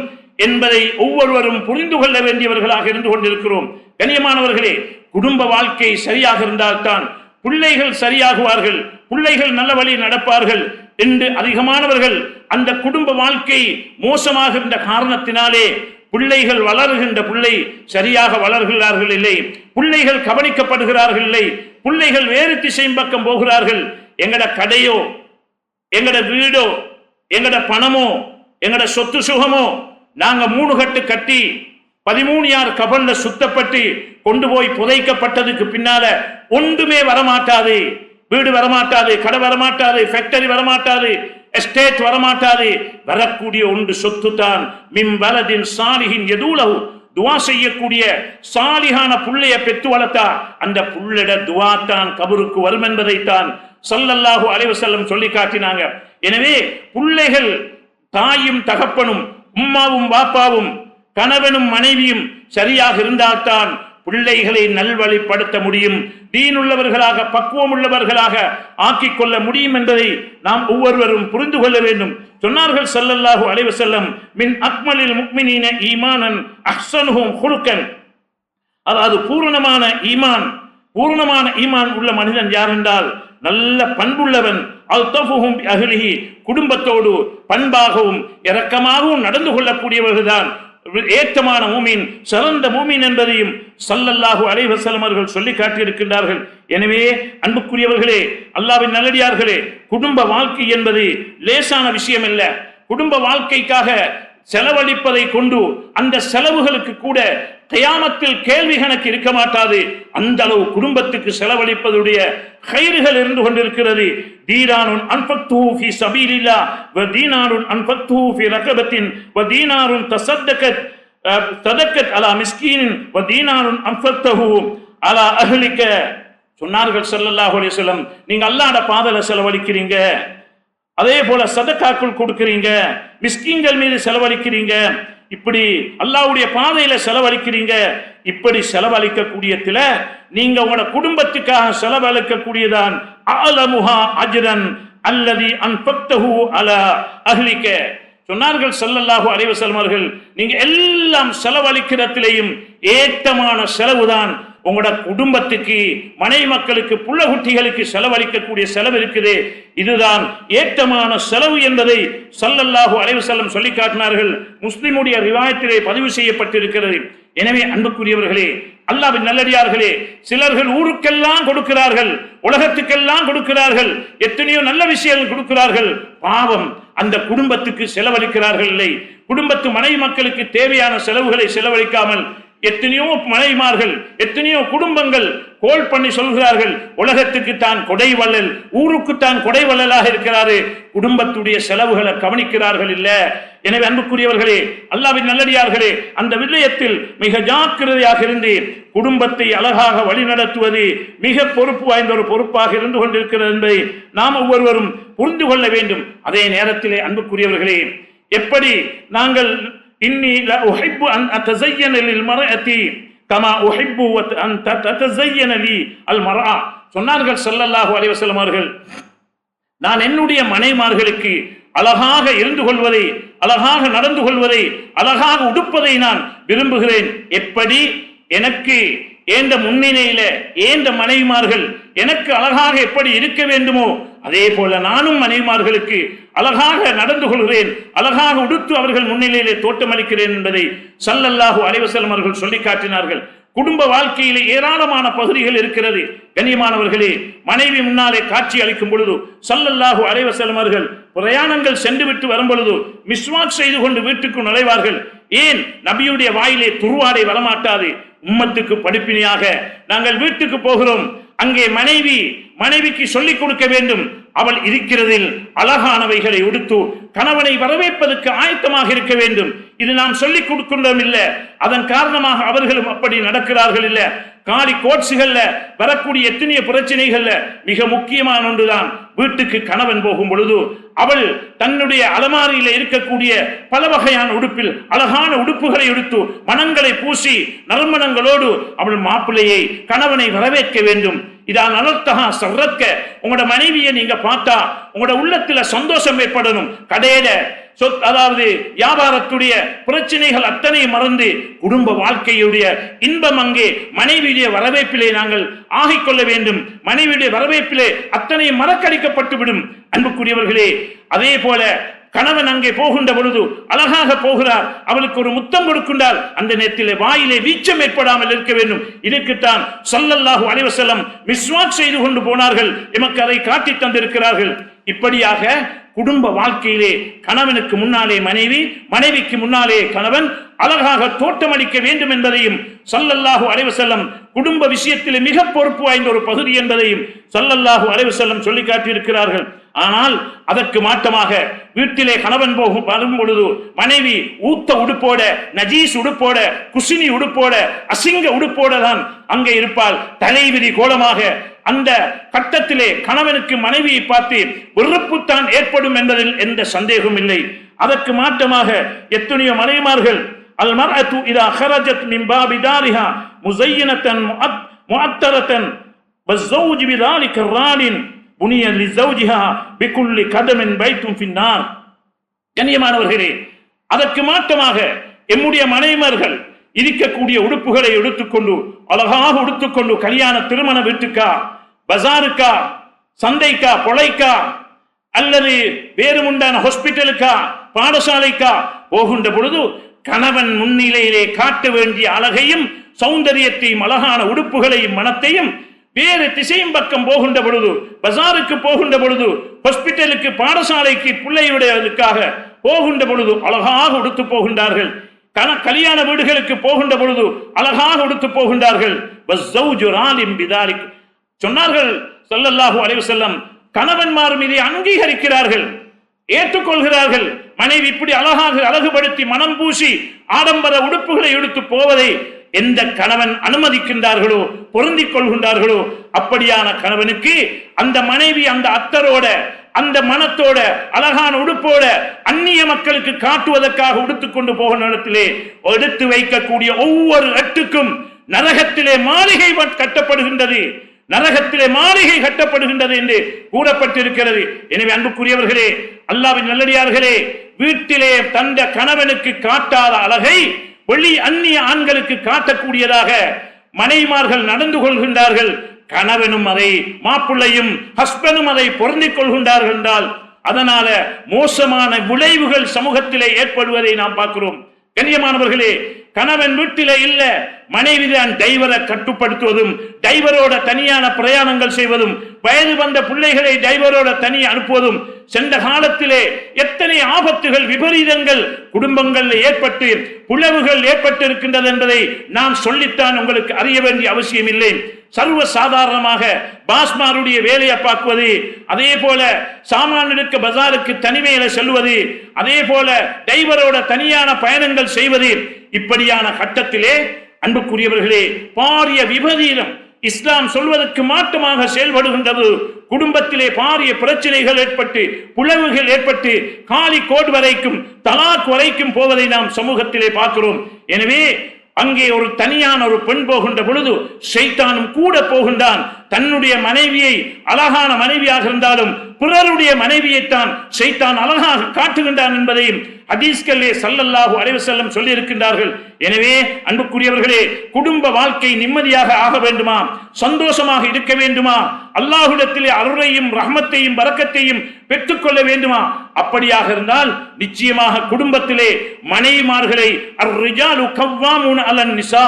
என்பதை ஒவ்வொருவரும் புரிந்து கொள்ள வேண்டியவர்களாக இருந்து கொண்டிருக்கிறோம். கண்ணியமானவர்களே, குடும்ப வாழ்க்கை சரியாக இருந்தால்தான் பிள்ளைகள் சரியாகுவார்கள், பிள்ளைகள் நல்ல வழி நடப்பார்கள் என்று அதிகமானவர்கள் அந்த குடும்ப வாழ்க்கை மோசமாகின்ற காரணத்தினாலே பிள்ளைகள் வளர்கின்ற பிள்ளை சரியாக வளர்கிறார்கள் இல்லை, பிள்ளைகள் கவனிக்கப்படுகிறார்கள் இல்லை, பிள்ளைகள் வேறு திசையின் பக்கம் போகிறார்கள். எங்கட கடையோ, எங்கட வீடோ, எங்கட பணமோ, எங்கட சொத்து சுகமோ நாங்க 3 கட்டு கட்டி 13 யார் கபன்ல சுத்தப்பட்டு கொண்டு போய் புதைக்கப்பட்டதுக்கு பின்னால ஒன்றுமே வரமாட்டாது. வீடு வரமாட்டாது, கடை வரமாட்டாது, ஃபேக்டரி வரமாட்டாது, எஸ்டேட் வரமாட்டாது. வரக்கூடிய ஒன்று சொத்து தான். மின் வலதின் சாலிஹின் யதூலஹு, துவா செய்யக்கூடிய சாலிஹான புள்ளைய பெற்று வளர்த்தா அந்த புள்ளிட துவா தான் கபருக்கு வரும் என்பதைத்தான் ஸல்லல்லாஹு அலைஹி வஸல்லம் சொல்லி காட்டினாங்க. எனவே பிள்ளைகள் தாயும் தகப்பனும் உம்மாவும் வாப்பாவும் கணவனும் மனைவியும் சரியாக இருந்தால்தான் பிள்ளைகளை நல்வழிப்படுத்த முடியும், தீனுள்ளவர்களாக, பக்குவம் உள்ளவர்களாக ஆக்கிக் கொள்ள முடியும் என்பதை நாம் ஒவ்வொருவரும் புரிந்து கொள்ள வேண்டும். சொன்னார்கள் ஸல்லல்லாஹு அலைஹி வஸல்லம், மின் அக்மலில் முஃமினீன ஈமானன் அஹ்ஸனுஹும் குலுகன், அதாவது பூரணமான ஈமான் உள்ள மனிதன் யார் என்றால் நல்ல பண்புள்ளவன். அல்தஃபுஹும் பிஅஹ்லிஹி, குடும்பத்தோடு பண்பாகவும் இரக்கமாகவும் நடந்து கொள்ளக்கூடியவர்கள்தான் ஏற்றமான மூமின், சிறந்த மூமின் என்பதையும் ஸல்லல்லாஹு அலைஹி வஸல்லம் அவர்கள் சொல்லி காட்டியிருக்கின்றார்கள். எனவே அன்புக்குரியவர்களே, அல்லாஹ்வின் நல்லடியார்களே, குடும்ப வாழ்க்கை என்பது லேசான விஷயம் அல்ல. குடும்ப வாழ்க்கைக்காக செலவழிப்பதை கொண்டு அந்த செலவுகளுக்கு கூட கியாமத்தில் கேள்வி கணக்கு இருக்க மாட்டாது. அந்த அளவு குடும்பத்துக்கு செலவழிப்பதுடைய கைர்கள் இருந்து கொண்டிருக்கிறது. தீனாருன் அன்ஃபக்துஹு ஃபீ ஸபீலில்லாஹ் வ தீனாருன் அன்ஃபக்துஹு ஃபீ ரகபத்தின் வ தீனாருன் தஸதக்கத் அலா மிஸ்கீனின் வ தீனாருன் அன்ஃபக்துஹு அலா அஹ்லிக. சொன்னார்கள் ஸல்லல்லாஹு அலைஹி வஸல்லம், நீங்க அல்லாஹ்வோட பாதையில செலவழிக்கிறீங்க, அதே போல சதக்காக்கள் கொடுக்கிறீங்க, மிஸ்கீன்கள் மீது செலவழிக்கிறீங்க, இப்படி அல்லாஹ்வுடைய பாதையில செலவழிக்கிறீங்க. இப்படி செலவழிக்கக்கூடியதுல நீங்க உங்களோட குடும்பத்துக்காக செலவழிக்கக்கூடியதான் அலமுஹா அஜ்ரன் அல்லதி அன்ஃபக்தஹு அலா அஹ்லிக. சொன்னார்கள் ஸல்லல்லாஹு அலைஹி வஸல்லம் அவர்கள், நீங்க எல்லாம் செலவழிக்கிறதிலேயும் ஏற்றமான செலவுதான் உங்களோட குடும்பத்துக்கு, மனைவி மக்களுக்கு, புள்ள குட்டிகளுக்கு செலவழிக்கக்கூடிய செலவு இருக்குது. இதுதான் ஏற்றமான செலவு என்பதை ஸல்லல்லாஹு அலைஹி வஸல்லம் சொல்லி காட்டினார்கள். முஸ்லிமுடைய ரிவாயத்திலே பதிவு செய்யப்பட்டிருக்கிறது. எனவே அன்புக்குரியவர்களே, அல்லாஹ்வின் நல்லடியார்களே, சிலர்கள் ஊருக்கெல்லாம் கொடுக்கிறார்கள், உலகத்துக்கெல்லாம் கொடுக்கிறார்கள், எத்தனையோ நல்ல விஷயங்கள் கொடுக்கிறார்கள். பாவம், அந்த குடும்பத்துக்கு செலவழிக்கிறார்கள் இல்லை. குடும்பத்து மனைவி மக்களுக்கு தேவையான செலவுகளை செலவழிக்காமல் எத்தனையோ மனைவிமார்கள், எத்தனையோ குடும்பங்கள் கோல் பண்ணி சொல்கிறார்கள், உலகத்துக்கு தான் கொடை வள்ளல், ஊருக்கு தான் கொடை வள்ளலாக இருக்கிறாரு, குடும்பத்துடைய செலவுகளை கவனிக்கிறார்கள் இல்ல. எனவே அன்புக்குரியவர்களே, அல்லாஹ்வின் நல்லடியார்களே, அந்த விடயத்தில் மிக ஜாக்கிரதையாக இருந்து குடும்பத்தை அழகாக வழிநடத்துவது மிக பொறுப்பு வாய்ந்த ஒரு பொறுப்பாக இருந்து கொண்டிருக்கிறது என்பதை நாம் ஒவ்வொருவரும் புரிந்து கொள்ள வேண்டும். அதே நேரத்திலே அன்புக்குரியவர்களே, எப்படி நாங்கள் இன்னி லா உஹிப்பு அன் அத்தஸய்யன லில் மர்அத்தி கமா உஹிப்பு அன் தத்தஸய்யன லி அல் மர்அ. சொன்னார்கள் ஸல்லல்லாஹு அலைஹி வஸல்லம் அவர்கள், நான் என்னுடைய மனைவிமார்களுக்கு அழகாக இருந்து கொள்வதை, அழகாக நடந்து கொள்வதை, அழகாக உடுப்பதை நான் விரும்புகிறேன். எப்படி எனக்கு ஏந்த முன்னிலையில ஏந்த மனைவிமார்கள் எனக்கு அழகாக எப்படி இருக்க வேண்டுமோ அதே போல நானும் மனைவிமார்களுக்கு அழகாக நடந்து கொள்கிறேன், அழகாக உடுத்து அவர்கள் முன்னிலையிலே தோற்றமளிக்கிறேன் என்பதை ஸல்லல்லாஹு அலைஹி வஸல்லம் அவர்கள் சொல்லி காட்டினார்கள். குடும்ப வாழ்க்கையிலே ஏராளமான பகுதிகள் இருக்கிறது. கண்ணியமானவர்களே, மனைவி முன்னாலே காட்சி அளிக்கும் பொழுது ஸல்லல்லாஹு அலைஹி வஸல்லம் அவர்கள் பிரயாணங்கள் சென்று விட்டு வரும் பொழுது மிஸ்வாக் செய்து கொண்டு வீட்டுக்கு நுழைவார்கள். ஏன்? நபியுடைய வாயிலே துருவாடை வரமாட்டாது. உம்மத்துக்கு படிப்பினையாக நாங்கள் வீட்டுக்கு போகிறோம், அங்கே மனைவிக்கு சொல்லிக் கொடுக்க வேண்டும், அவள் இருக்கிறதில் அழகானவைகளை உடுத்து கணவனை வரவேற்பதற்கு ஆயத்தமாக இருக்க வேண்டும். இது நாம் சொல்லிக் கொடுக்கின்றோம் இல்ல, அதன் காரணமாக அவர்களும் அப்படி நடக்கிறார்கள் இல்ல. காலி கோட்ஸுகள்ல வரக்கூடிய எத்தனைய பிரச்சனைகள்ல மிக முக்கியமான ஒன்றுதான், வீட்டுக்கு கணவன் போகும் பொழுது அவள் தன்னுடைய அலமாரியில இருக்கக்கூடிய பல வகையான உடுப்பில் அழகான உடுப்புகளை எடுத்து மனங்களை பூசி நறுமணங்களோடு அவள் மாப்பிள்ளையை கணவனை வரவேற்க வேண்டும். இதான் அனர்த்தகா சர்ரக்க. உங்களோட மனைவியை நீங்க பார்த்தா உங்களோட உள்ளத்துல சந்தோஷம் ஏற்படணும். கடையில அதாவது வியாபாரத்துடைய பிரச்சனைகள் அத்தனை மறந்து குடும்ப வாழ்க்கையுடைய இன்பம் அங்கே மனைவியுடைய வரவேற்பிலே நாங்கள் ஆகிக்கொள்ள வேண்டும். மனைவியுடைய வரவேற்பிலே அத்தனை மறக்கடிக்கப்பட்டு விடும். அன்புக்குரியவர்களே, அதே போல கணவன் அங்கே போகின்ற பொழுது அழகாக போகிறார், அவளுக்கு ஒரு முத்தம் கொடுக்கின்றார், அந்த நேரத்திலே வாயிலே வீச்சம் ஏற்படாமல் இருக்க வேண்டும். இதுக்குத்தான் ஸல்லல்லாஹு அலைஹி வஸல்லம் மிஸ்வாக் செய்து கொண்டு போனார்கள், எமக்கு அதை காட்டி தந்திருக்கிறார்கள். இப்படியாக குடும்ப வாழ்க்கையிலே கணவனுக்கு முன்னாலே மனைவி, மனைவிக்கு முன்னாலே கணவன் அழகாக தோற்றமளிக்க வேண்டும் என்பதையும் ஸல்லல்லாஹு அலைஹி வஸல்லம் குடும்ப விஷயத்திலே மிக பொறுப்பு வாய்ந்த ஒரு பகுதி என்பதையும் ஸல்லல்லாஹு அலைஹி வஸல்லம் சொல்லி காட்டியிருக்கிறார்கள். ஆனால் அதற்கு மாற்றமாக வீட்டிலே கணவன் வரும் பொழுது மனைவி ஊத்த உடுப்போட, நஜீஸ் உடுப்போட, குசினி உடுப்போட, அசிங்க உடுப்போட தான் அங்கே இருப்பாள். தலைவிரி கோலமாக அந்த கட்டத்திலே கணவனுக்கு மனைவியை பார்த்து வெறுப்புத்தான் ஏற்படும் என்பதில் எந்த சந்தேகமும் இல்லை. அதற்கு மாற்றமாக எத்தனையோ மனைவிமார்கள் அல் மர்அத்து இதா ஹரஜத் மின் பாபி தாரிஹா முஸய்யினத்தன் முஅத்தரத்தன் வஸ்ஸௌஜு பிதாலிக ராலின் புனிய லிஸௌஜிஹா பிகுல்லி கதமின் பைத்தும் ஃபின்னார். கண்ணியமானவர்களே, அதற்கு மாற்றமாக எம்முடைய மனைவிமார்கள் இருக்கக்கூடிய உடுப்புகளை எடுத்துக்கொண்டு அழகாக உடுத்துக்கொண்டு கல்யாண திருமண வீட்டுக்கா, பஜாருக்கா, சந்தைக்கா, பொழைக்கா அல்லது வேறு உண்டான ஹாஸ்பிட்டலுக்கா, பாடசாலைக்கா போகின்ற பொழுது கணவன் முன்னிலையிலே காட்ட வேண்டிய அழகையும் சௌந்தரியத்தையும் அழகான உடுப்புகளையும் மனத்தையும் வேறு திசையும் பக்கம் போகின்ற பொழுது, பஜாருக்கு போகின்ற பொழுது, ஹாஸ்பிட்டலுக்கு, பாடசாலைக்கு, பிள்ளையுடையதுக்காக போகின்ற பொழுது அழகாக உடுத்து போகின்றார்கள். கல்யாண வீடுகளுக்கு போகின்ற பொழுது அழகாக உடுத்து போகின்றார்கள். சொன்னார்கள் ஸல்லல்லாஹு அலைஹி வஸல்லம், கணவன்மாரும் இதை அங்கீகரிக்கிறார்கள், ஏற்றுக்கொள்கிறார்கள். மனைவி இப்படி அழகாக அழகுபடுத்தி மனம் பூசி ஆடம்பர உடுப்புகளை எடுத்து போவதை எந்த கணவன் அனுமதிக்கின்றார்களோ, பொருந்திக் கொள்கின்றார்களோ அப்படியான கணவனுக்கு அந்த மனைவி அந்த அத்தரோட அந்த மனத்தோட அழகான உடுப்போட அந்நிய மக்களுக்கு காட்டுவதற்காக உடுத்துக்கொண்டு போகிற இடத்திலே எடுத்து வைக்கக்கூடிய ஒவ்வொரு எட்டுக்கும் நரகத்திலே மாளிகை கட்டப்படுகின்றது, நரகத்திலே மாளிகை கட்டப்படுகின்றது என்று கூறப்பட்டிருக்கிறது. எனவே அன்புக்குரியவர்களே, அல்லாஹ்வின் நல்லடியார்களே, வீட்டிலே தந்த கணவனுக்கு காட்டாத அழகை வெளி அந்நிய ஆண்களுக்கு காட்டக்கூடியதாக மனைவிமார்கள் நடந்து கொள்கின்றார்கள். கணவனும் அதை, மாப்பிள்ளையும் ஹஸ்பண்டும் அதை பொருந்திக் கொள்கின்றார்கள் என்றால் அதனால மோசமான விளைவுகள் சமூகத்திலே ஏற்படுவதை நாம் பார்க்கிறோம். கண்ணியமானவர்களே, கணவன் வீட்டிலே இல்ல, மனைவிதான் டிரைவரை கட்டுப்படுத்துவதும் டிரைவரோட தனியான பிரயாணங்கள் செய்வதும் வயது வந்த பிள்ளைகளை டிரைவரோட தனி அனுப்புவதும் சென்ற காலத்திலே எத்தனை ஆபத்துகள் விபரீதங்கள் குடும்பங்கள் ஏற்பட்டு பிளவுகள் ஏற்பட்டு இருக்கின்றது என்பதை நாம் சொல்லித்தான் உங்களுக்கு அறிய வேண்டிய அவசியம் இல்லை. சர்வ சாதாரணமாக பாஸ்மாருடைய வேலையை பார்க்குவது, அதே போல சாமான் எடுக்க பஜாருக்கு தனிமையில செல்வது, அதே போல டிரைவரோட தனியான பயணங்கள் செய்வது, இப்படியான கட்டத்திலே அன்புக்குரியவர்களே பாரிய விபரீதம் இஸ்லாம் சொல்வதற்கு மாற்றமாக செயல்படுகின்றது. குடும்பத்திலே பாரிய பிரச்சனைகள் ஏற்பட்டு பிளவுகள் ஏற்பட்டு காலி கோட் வரைக்கும் தலாக் வரைக்கும் போவதை நாம் சமூகத்திலே பார்க்கிறோம். எனவே அங்கே ஒரு தனியான ஒரு பெண் போகின்ற பொழுது ஷைத்தானும் கூட போகின்றான். தன்னுடைய மனைவியை அழகான மனைவியாக இருந்தாலும் பிறருடைய மனைவியைத்தான் ஷைத்தான் அழகாக காட்டுகின்றான் என்பதையும் ஹதீஸ்களிலே ஸல்லல்லாஹு அலைஹி வஸல்லம் சொல்லி இருக்கின்றார்கள். எனவே அன்புக்குரியவர்களே, குடும்ப வாழ்க்கை நிம்மதியாக ஆக வேண்டுமா, சந்தோஷமாக இருக்க வேண்டுமா, அல்லாஹ்விடத்திலே அருளையும் ரஹ்மத்தையும் பரக்கத்தையும் பெற்றுக்கொள்ள வேண்டுமா, அப்படியாக இருந்தால் நிச்சயமாக குடும்பத்திலே மனைவிமார்களை அர்-ரிஜாலு கவ்வாமூன அலன் நிசா,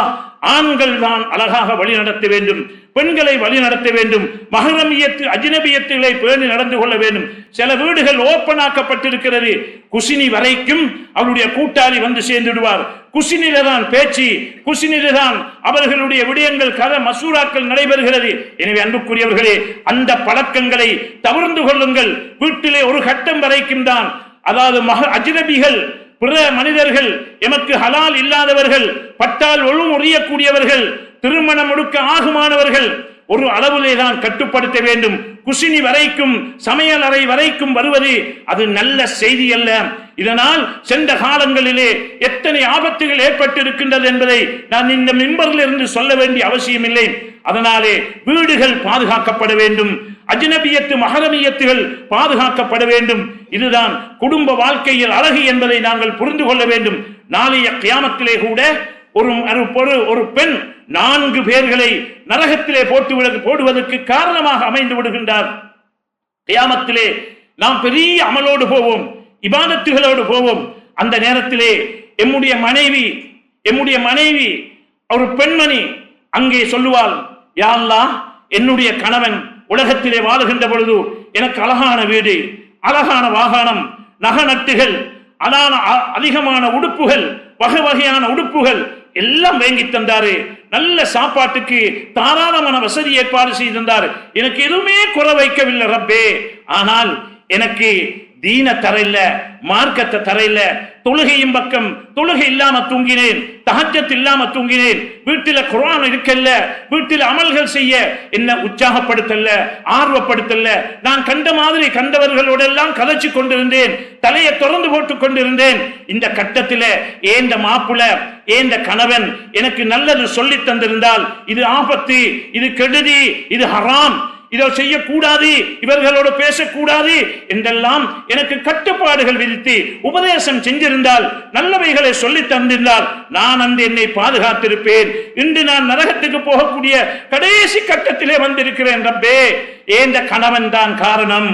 ஆண்கள் தான் அழகாக வழி நடத்த வேண்டும், பெண்களை வழி நடத்த வேண்டும், மஹரமியத்து அஜ்னபியத்துகளை பேணி நடந்து கொள்ள வேண்டும். சில வீடுகள் ஓப்பன் ஆக்கப்பட்டிருக்கிறது, குசினி வரைக்கும் அவருடைய கூட்டாளி வந்து சேர்ந்துடுவார், குசினில தான் பேச்சு, குசினில தான் அவர்களுடைய விடயங்கள் கதை மசூராக்கள் நடைபெறுகிறது. எனவே அன்புக்குரியவர்களே, அந்த பழக்கங்களை தவிர்த்து கொள்ளுங்கள். வீட்டிலே ஒரு கட்டம் வரைக்கும் தான், அதாவது அஜ்னபிகள் பிற மனிதர்கள், எமக்கு ஹலால் இல்லாதவர்கள், பட்டால் ஒழுமுறியக்கூடியவர்கள், திருமணம் ஒடுக்க ஆகுமானவர்கள் ஒரு அளவிலே தான் கட்டுப்படுத்த வேண்டும். குசினி வரைக்கும் சமையல் அறை வரைக்கும் வருவது அது நல்ல செய்தி அல்ல. இதனால் சென்ற காலங்களிலே எத்தனை ஆபத்துகள் ஏற்பட்டு இருக்கின்றது என்பதை நான் இந்த மிம்பரில் இருந்து சொல்ல வேண்டிய அவசியம் இல்லை. அதனாலே வீடுகள் பாதுகாக்கப்பட வேண்டும், அஜ்னபியத்து மஹரமியத்துகள் பாதுகாக்கப்பட வேண்டும். இதுதான் குடும்ப வாழ்க்கையில் அழகு என்பதை நாங்கள் புரிந்து கொள்ள வேண்டும். நாளைய கியாமத்திலே கூட ஒரு பெண் 4 பேர்களை நரகத்திலே போடுவதற்கு காரணமாக அமைந்து விடுகின்றார். கியாமத்திலே நாம் பெரிய அமலோடு போவோம், இபாதத்துகளோடு போவோம். அந்த நேரத்திலே எம்முடைய மனைவி ஒரு பெண்மணி அங்கே சொல்லுவாள், யா அல்லாஹ், என்னுடைய கணவன் உலகத்திலே வாழுகின்ற பொழுது எனக்கு அழகான வீடு, அழகான வாகனம், நகநட்டுகள், அதிகமான உடுப்புகள், வகை வகையான உடுப்புகள் எல்லாம் வாங்கி தந்தாரு, நல்ல சாப்பாட்டுக்கு தாராளமான வசதி ஏற்பாடு செய்திருந்தார். எனக்கு எதுவுமே குறை வைக்கவில்லை ரப்பே. ஆனால் எனக்கு தீன தரையில, மார்க்கத்தை தரையில, தொழுகையும் பக்கம் தொழுகை இல்லாம தூங்கினேன், தஹஜ்ஜத் இல்லாம தூங்கினேன், வீட்டில குர்ஆன் இருக்கல்ல, வீட்டில் அமல்கள் செய்ய என்ன உற்சாகப்படுத்தல்ல, ஆர்வப்படுத்தல்ல. நான் கண்ட மாதிரி கண்டவர்களோட எல்லாம் கதைச்சு கொண்டிருந்தேன், தலையை திறந்து போட்டுக் கொண்டிருந்தேன். இந்த கட்டத்தில ஏந்த மாப்புல, ஏந்த கணவன் எனக்கு நல்லது சொல்லி தந்திருந்தால் இது ஆபத்து, இது கெடுதி, இது ஹராம், இதை செய்யக்கூடாது, இவர்களோடு பேசக்கூடாது என்றெல்லாம் எனக்கு கட்டுப்பாடுகள் விதித்து உபதேசம் செஞ்சிருந்தால், நல்லவைகளை சொல்லி தந்திருந்தால் நான் அந்த என்னை பாதுகாத்திருப்பேன். இன்று நான் நரகத்துக்கு போகக்கூடிய கடைசி கட்டத்திலே வந்திருக்கிறேன் ரப்பே. ஏந்த கணவன் தான் காரணம்,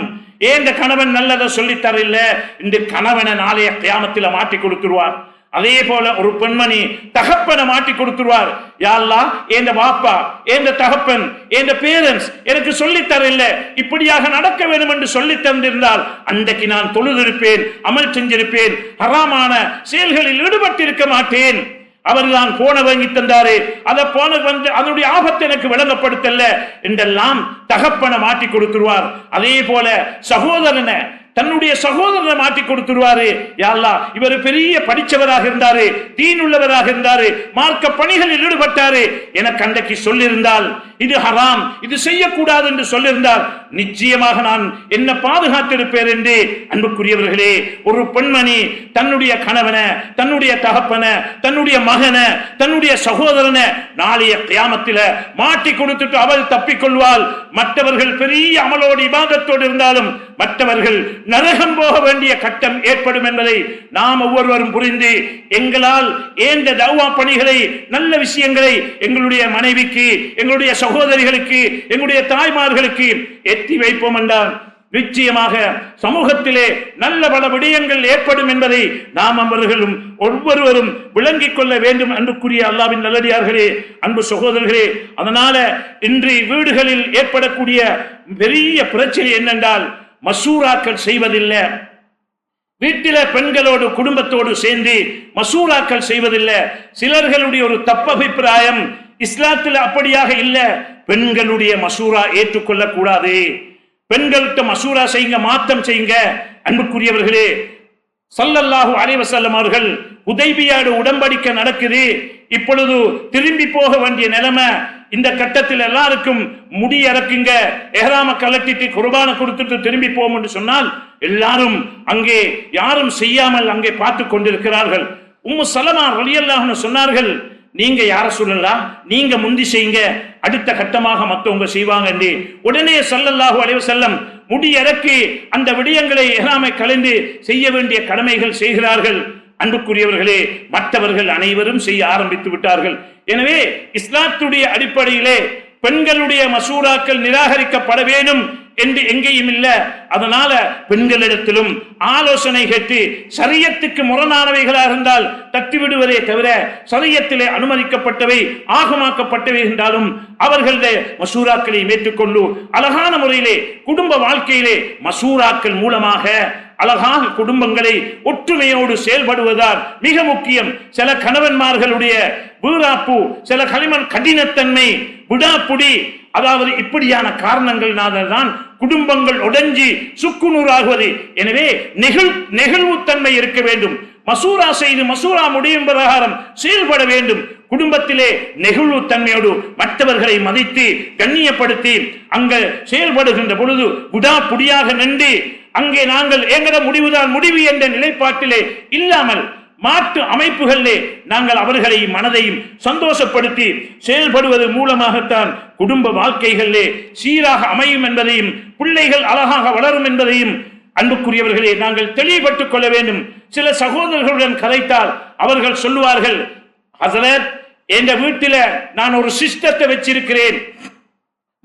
ஏந்த கணவன் நல்லதை சொல்லித்தரல, இந்த கணவனை நாளைய கியாமத்தில் மாட்டி கொடுத்துருவார். அதே போல ஒரு பெண்மணி தகப்பனை மாட்டி கொடுத்துருவார். யா அல்லாஹ், ஏந்த பாப்பா, ஏந்த தகப்பன், ஏந்த பேரண்ட்ஸ் எனக்கு சொல்லித்தரல, இப்படியாக நடக்க வேண்டும் என்று சொல்லி தந்திருந்தால் அன்றைக்கு நான் தொழுதிருப்பேன், அமல் செஞ்சிருப்பேன், ஹராமான செயல்களில் ஈடுபட்டிருக்க மாட்டேன். அவர்தான் போன வாங்கி தந்தாரு, அதை போன வந்து அதனுடைய ஆபத்தை எனக்கு விளங்கப்படுத்தல என்றெல்லாம் தகப்பனை மாட்டி கொடுத்துருவார். அதே போல சகோதரனை தன்னுடைய சகோதரனை மாட்டி கொடுத்துருவாரு. யா அல்லாஹ், இவர் பெரிய படிச்சவராக இருந்தாரு, தீன் உள்ளவராக இருந்தாரு, மார்க்க பணிகளில் ஈடுபட்டாரு, எனக்கு அன்றைக்கு சொல்லியிருந்தால் இது ஹராம், இது செய்யக்கூடாது என்று சொல்லியிருந்தால் நிச்சயமாக நான் என்ன பாதுகாத்திருப்பேன் என்று. அன்புக்குரியவர்களே, ஒரு பெண்மணி தன்னுடைய கணவனை, தன்னுடைய தகப்பன, தன்னுடைய மகன, தன்னுடைய சகோதரனை நாளைய கியாமத்தில மாட்டி கொடுத்துட்டு அவள் தப்பிக்கொள்வாள். மற்றவர்கள் பெரிய அமலோடு இபாதத்தோடு இருந்தாலும் மற்றவர்கள் நரகம் போக வேண்டிய கட்டம் ஏற்படும் என்பதை நாம் ஒவ்வொருவரும் புரிந்து எங்களால் ஏந்த தௌவா பணிகளை, நல்ல விஷயங்களை எங்களுடைய மனைவிக்கு, எங்களுடைய சகோதரிகளுக்கு, எங்களுடைய தாய்மார்களுக்கு எத்தி வைப்போம் என்றால் நிச்சயமாக சமூகத்திலே நல்ல பல விடயங்கள் ஏற்படும் என்பதை நாம் அவர்களும் ஒவ்வொருவரும் விளங்கிக் கொள்ள வேண்டும். அன்புக்குரிய அல்லாஹ்வின் நல்லடியார்களே, அன்பு சகோதரர்களே, அதனால இன்று வீடுகளில் ஏற்படக்கூடிய பெரிய பிரச்சனை என்னென்றால் மசூராக்கள் செய்வதில்லை. வீட்டில பெண்களோடு குடும்பத்தோடு சேர்ந்து மசூராக்கள் செய்வதில்லை. சிலர்களுடைய ஒரு தப்பபிப்பிராயம், இஸ்லாத்தில் அப்படியாக இல்லை, பெண்களுடைய மசூரா ஏற்றுக்கொள்ள கூடாது, பெண்கள்கிட்ட மசூரா செய்யுங்க, மாற்றம் செய்யுங்க. அன்புக்குரியவர்களே, ஸல்லல்லாஹு அலைஹி வஸல்லம் அவர்கள் ஹுதைபியாடு உடன்படிக்கை நடக்குது, இப்பொழுது திரும்பி போக வேண்டிய நிலைமை. இந்த கட்டத்தில் எல்லாருக்கும் முடி இறக்குங்க, எஹ்ராம கலட்டிட்டு குர்பான கொடுத்துட்டு திரும்பி போகும் என்று சொன்னால் எல்லாரும் அங்கே யாரும் செய்யாமல் அங்கே பார்த்து கொண்டிருக்கிறார்கள். உம்மு சலமா ரலியல்லாஹு அன்ஹா சொன்னார்கள், நீங்க யார சொல்லலாம், நீங்க முந்தி செய்யுங்க, அடுத்த கட்டமாக மற்றவங்க செய்வாங்க என்று. உடனே ஸல்லல்லாஹு அலைஹி வஸல்லம் முடியிறக்கி அந்த விடயங்களை இஹ்ராமை கலந்து செய்ய வேண்டிய கடமைகள் செய்கிறார்கள். அன்புக்குரியவர்களே, மற்றவர்கள் அனைவரும் செய்ய ஆரம்பித்து விட்டார்கள். எனவே இஸ்லாத்துடைய அடிப்படையிலே பெண்களுடைய மசூராக்கள் நிராகரிக்கப்பட வேண்டும் என்று எங்கேயும் இல்ல. அதனால பெண்களிடத்திலும் ஆலோசனை கேட்டு ஷரியத்துக்கு முரணானவைகளாக இருந்தால் தட்டிவிடுவதே தவிர ஷரியத்திலே அனுமதிக்கப்பட்டவை, ஆகமாக்கப்பட்டவை என்றாலும் அவர்களுடைய மசூராக்களை ஏற்றுக்கொண்டு அழகான முறையிலே குடும்ப வாழ்க்கையிலே மசூராக்கள் மூலமாக அழகாக குடும்பங்களை ஒற்றுமையோடு செயல்படுவதால் மிக முக்கியம். சில கணவன்மார்களுடைய வீராப்பு, சில கடினத்தன்மை, விடாப்புடி, அதாவது இப்படியான காரணங்கள்தான் குடும்பங்கள் உடைஞ்சி சுக்குநூறாகுவது. எனவே நெகிழ்வுத்தன்மை இருக்க வேண்டும். மசூரா செய்து மசூரா முடியும் பிரகாரம் செயல்பட வேண்டும். குடும்பத்திலே நெகிழ்வுத்தன்மையோடு மற்றவர்களை மதித்து கண்ணியப்படுத்தி அங்க செயல்படுகின்ற பொழுது விடாப்புடியாக நின்று அங்கே நாங்கள் எங்கட முடிவுதான் முடிவு என்ற நிலைப்பாட்டிலே இல்லாமல் மாற்று அமைப்புகளிலே நாங்கள் அவர்களை மனதையும் சந்தோஷப்படுத்தி செயல்படுவது மூலமாகத்தான் குடும்ப வாழ்க்கைகளிலே சீராக அமையும் என்பதையும் பிள்ளைகள் அழகாக வளரும் என்பதையும் அன்புக்குரியவர்களே நாங்கள் தெளிவுபட்டுக் கொள்ள வேண்டும். சில சகோதரர்களுடன் கதைத்தால் அவர்கள் சொல்லுவார்கள், ஹஸரத், எங்க வீட்டில நான் ஒரு சிஸ்டத்தை வச்சிருக்கிறேன்,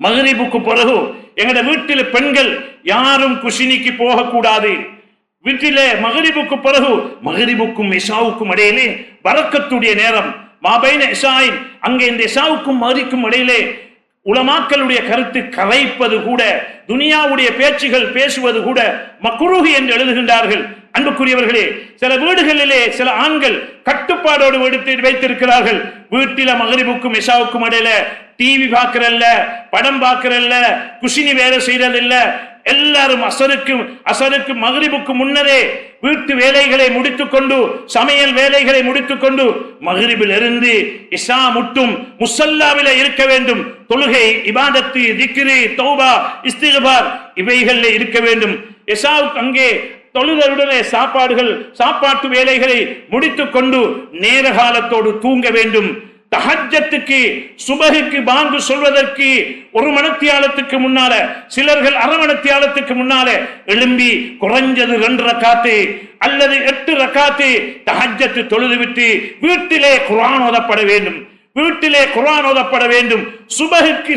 மக்ரிபுக்கு பிறகு எங்கட வீட்டில் பெண்கள் யாரும் குஷினிக்கு போகக்கூடாது. வீட்டிலே மக்ரிபுக்கு பிறகு, மக்ரிபுக்கும் இஷாவுக்கும் இடையிலே பரக்கத்துடைய நேரம், மாபைன இஷாயின், அங்கே இந்த இஷாவுக்கும் மக்ரிபுக்கும் இடையிலே உலமாக்களுடைய கருத்து கலைப்பது கூட, துனியாவுடைய பேச்சுகள் பேசுவது கூட மக்ரூஹ் என்று எழுதுகின்றார்கள். அன்புக்குரியவர்களே, சில வீடுகளிலே சில ஆண்கள் கட்டுப்பாடோடு வைத்திருக்கிறார்கள். வீட்டில மக்ரிபுக்கும் இஷாவுக்கும் இடையில டிவி பார்க்கறல்ல, படம் பார்க்கறல்ல, குஷினி வேலை செய்யறதில்ல. எல்லாரும் அசருக்கு மக்ரிபுக்கு முன்னரே வீட்டு வேலைகளை முடித்துக் கொண்டு, சமையல் வேலைகளை முடித்துக் கொண்டு மக்ரிபில் இருந்து இஷா முட்டும் முஸல்லாவில இருக்க வேண்டும். தொழுகை, இபாதத்து, திக்ரு, தௌபா, இஸ்திக்பார் இவைகளில் இருக்க வேண்டும். இஷாவுக்கு அங்கே தொழுதலுடனே சாப்பாட்டு வேலைகளை முடித்துக் கொண்டு நேர காலத்தோடு தூங்க வேண்டும். தஹஜ்ஜத்துக்கு, சுபஹுக்கு பாங்கு சொல்வதற்கு ஒரு மணித்தியாலத்துக்கு முன்னால, சிலர்கள் அரை மணித்தியாலத்துக்கு முன்னால எழும்பி குறைஞ்சது 2 ரக்காத்து அல்லது 8 ரக்காத்து தஹஜ்ஜத்து தொழுதுவிட்டு வீட்டிலே குர்ஆன் ஓதப்பட வேண்டும். வீட்டிலே குர்ஆன் ஓதப்பட வேண்டும்.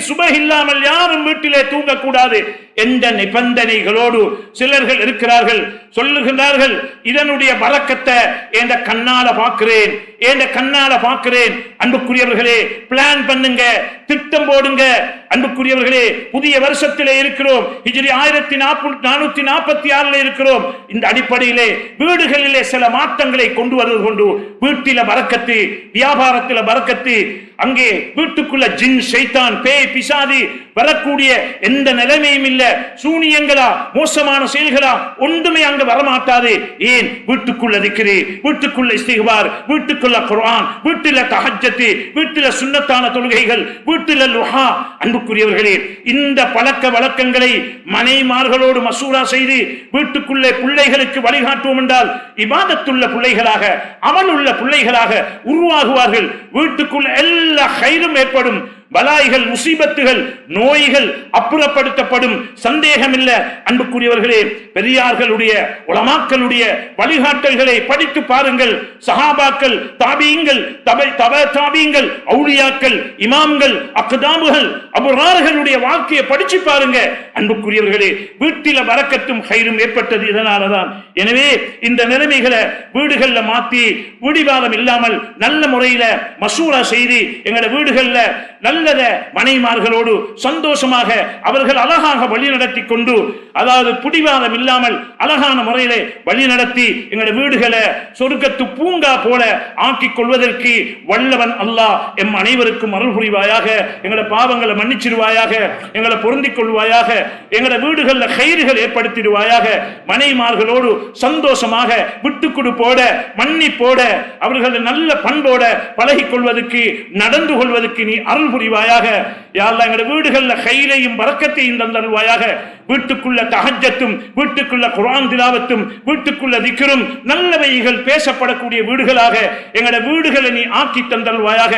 சுபஹ் இல்லாமல் யாரும் வீட்டிலே தூங்கக்கூடாது என்ற நிபந்தனைகளோடு சிலர்கள் இருக்கிறார்கள். சொல்லுகின்றார்கள், இதனுடைய பரக்கத்தை என்ற கண்ணால பார்க்கிறேன். அன்புக்குரியவர்களே, பிளான் பண்ணுங்க, திட்டம் போடுங்க. அன்புக்குரியவர்களே, புதிய வருஷத்திலே இருக்கிறோம், ஹிஜ்ரி 1446 இருக்கிறோம். இந்த அடிப்படையிலே வீடுகளிலே சில மாற்றங்களை கொண்டு வருவது வீட்டில பரக்கத்து, வியாபாரத்தில பரக்கத்து, அங்கே வீட்டுக்குள்ள ஜின் ஷைத்தான் பேய் பிசாதி வரக்கூடிய எந்த நிலைமையும் இல்ல. சூனியங்களா மோசமான செயல்களா ஒன்றுமே அங்க வரமாட்டாது. ஏன்? வீட்டுக்குள்ள திக்ரு, வீட்டுக்குள்ள இஸ்திக்பார், வீட்டுக்குள்ள குர்ஆன், வீட்டுல தஹஜ்ஜத், வீட்டுல சுன்னத்தான தொழுகைகள், வீட்டுல லுஹா. அன்புக்குரியவர்களே, இந்த பழக்க வழக்கங்களை மனைமார்களோடு மசூரா செய்து வீட்டுக்குள்ளே பிள்ளைகளுக்கு வழிகாட்டுவோம் என்றால் இபாதத்துள்ள பிள்ளைகளாக, அமலுள்ள பிள்ளைகளாக உருவாகுவார்கள். வீட்டுக்குள்ள எல்லா கைரும் ஏற்படும். பலாய்கள், முசீபத்துகள், நோய்கள் அப்புறப்படுத்தப்படும். சந்தேகம் இல்ல. அன்புக்குரியவர்களே, பெரியார்களுடைய உலமாக்களுடைய வழிகாட்டல்களை படித்து பாருங்கள். சஹாபாக்கள், தாபீங்கள், தாபீங்கள், அவுலியாக்கள், இமாம்கள், அக்தாமுகள், அபுரார்களுடைய வாழ்க்கையை படிச்சு பாருங்க. அன்புக்குரியவர்களே, வீட்டில பரக்கத்தும் கைரும் ஏற்பட்டது இதனாலதான். எனவே இந்த நிலைமைகளை வீடுகள்ல மாத்தி வீடிவாதம் இல்லாமல் நல்ல முறையில மசூரா செய்து எங்களோட வீடுகள்ல நல்லத மனைமார்களோடு சந்தோஷமாக அவர்கள் அழகாக வழி நடத்தி கொண்டு, அதாவது புடிவாதம் இல்லாமல் அழகான முறையிலே வழி நடத்தி எங்களுடைய வீடுகளை சொர்க்கத்து பூங்கா போல ஆக்கிக் கொள்வதற்கு வல்லவன் அல்லாஹ் எம் அனைவருக்கும் அருள் புரிவாயாக. எங்களோட பாவங்களை மன்னிச்சிடுவாயாக, எங்களை பொருந்திக் கொள்வாயாக, எங்களோட வீடுகளில் கயிறுகள் ஏற்படுத்திடுவாயாக. மனைமார்களோடு சந்தோஷமாக விட்டு கொடுப்போட மன்னிப்போட அவர்கள் நல்ல பண்போட பழகிக் கொள்வதற்கு நடந்து கொள்வதற்கு நீ அருள் புரிவாயாக. யா அல்லாஹ், எங்களுடைய வீடுகளில் கையிலையும் பரக்கத்தையும் தந்தருள்வாயாக. வீட்டுக்குள்ள தஹஜ்ஜத்தும், வீட்டுக்குள்ள குர்ஆன் திலாவத்தும், வீட்டுக்குள்ள திக்ரும், நல்லவைகள் பேசப்படக்கூடிய வீடுகளாக எங்களுடைய வீடுகளை நீ ஆக்கி தந்தருள்வாயாக.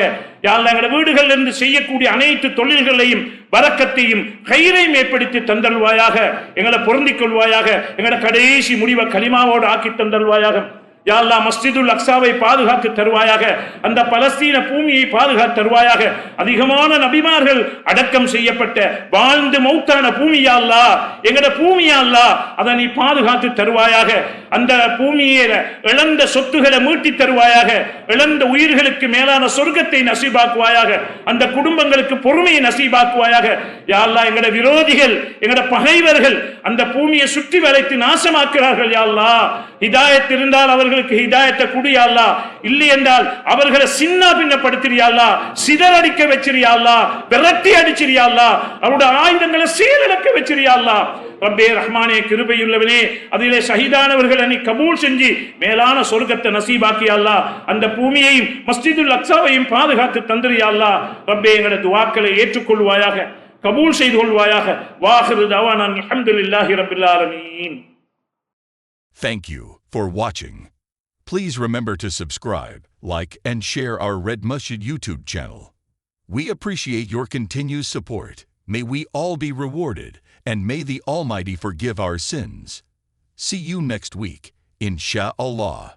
யா அல்லாஹ், எங்களுடைய வீடுகளில் இருந்து செய்யக்கூடிய அனைத்து தொழில்களையும் பரக்கத்தையும் கைரையும் ஏற்படுத்தி தந்தருள்வாயாக. எங்களை பொருந்திக் கொள்வாயாக. எங்களுடைய கடைசி முடிவை கலிமாவோடு ஆக்கி தந்தருள்வாயாக. யா அல்லாஹ், மஸ்ஜிதுல் அக்ஸாவை பாதுகாத்து தருவாயாக. அந்த பலஸ்தீன பூமியை பாதுகாத்து தருவாயாக. அதிகமான நபிமார்கள் அடக்கம் செய்யப்பட்ட வாழ்ந்து மௌத்தான பூமி யா அல்லாஹ், எங்கட பூமி யா அல்லாஹ், அதை நீ பாதுகாத்து தருவாயாக. அந்த பூமியை இழந்த சொத்துக்களை மீட்டி தருவாயாக. இழந்த உயிர்களுக்கு மேலான சொர்க்கத்தை நசீபாக்குவாயாக. அந்த குடும்பங்களுக்கு பொறுமையை நசீபாக்குவாயாக. யா அல்லாஹ், எங்கட விரோதிகள், எங்கட பகைவர்கள் அந்த பூமியை சுற்றி வளைத்து நாசமாக்குறார்கள். யா அல்லாஹ், ஹிதாயத் இருந்தால் அவர்களுக்கு ஹிதாயத்தை குடு யா அல்லாஹ், இல்லை என்றால் அவர்களை சின்ன பின்னப்படுத்தியா அல்லாஹ், சிதறடிக்க வச்சிரியா அல்லாஹ், விரட்டி அடிச்சிரியா அல்லாஹ், அவருடைய ஆயுதங்களை சீரழிக்க வச்சிரியா அல்லாஹ். ரப்பே ரஹ்மானே, கிருபையுள்ளவனே, அதிலே ஷஹீதானவர்களை நீ கபூல் செஞ்சு மேலான சொர்க்கத்தை நசீபாக்கி அல்லாஹ், அந்த பூமியையும் மஸ்ஜிதுல் அக்ஸாவையும் பாதுகாத்து தந்திரியா அல்லாஹ். ரப்பே, எங்களோட துஆக்களை ஏற்றுக்கொள்வாயாக, கபூல் செய்து கொள்வாயாக. வாஹிரு தவானா அல்ஹம்துலில்லாஹி ரப்பில் ஆலமீன். Thank you for watching. Please remember to subscribe, like, and share our Red Masjid YouTube channel. We appreciate your continued support. May we all be rewarded, and may the Almighty forgive our sins. See you next week, Insha'Allah.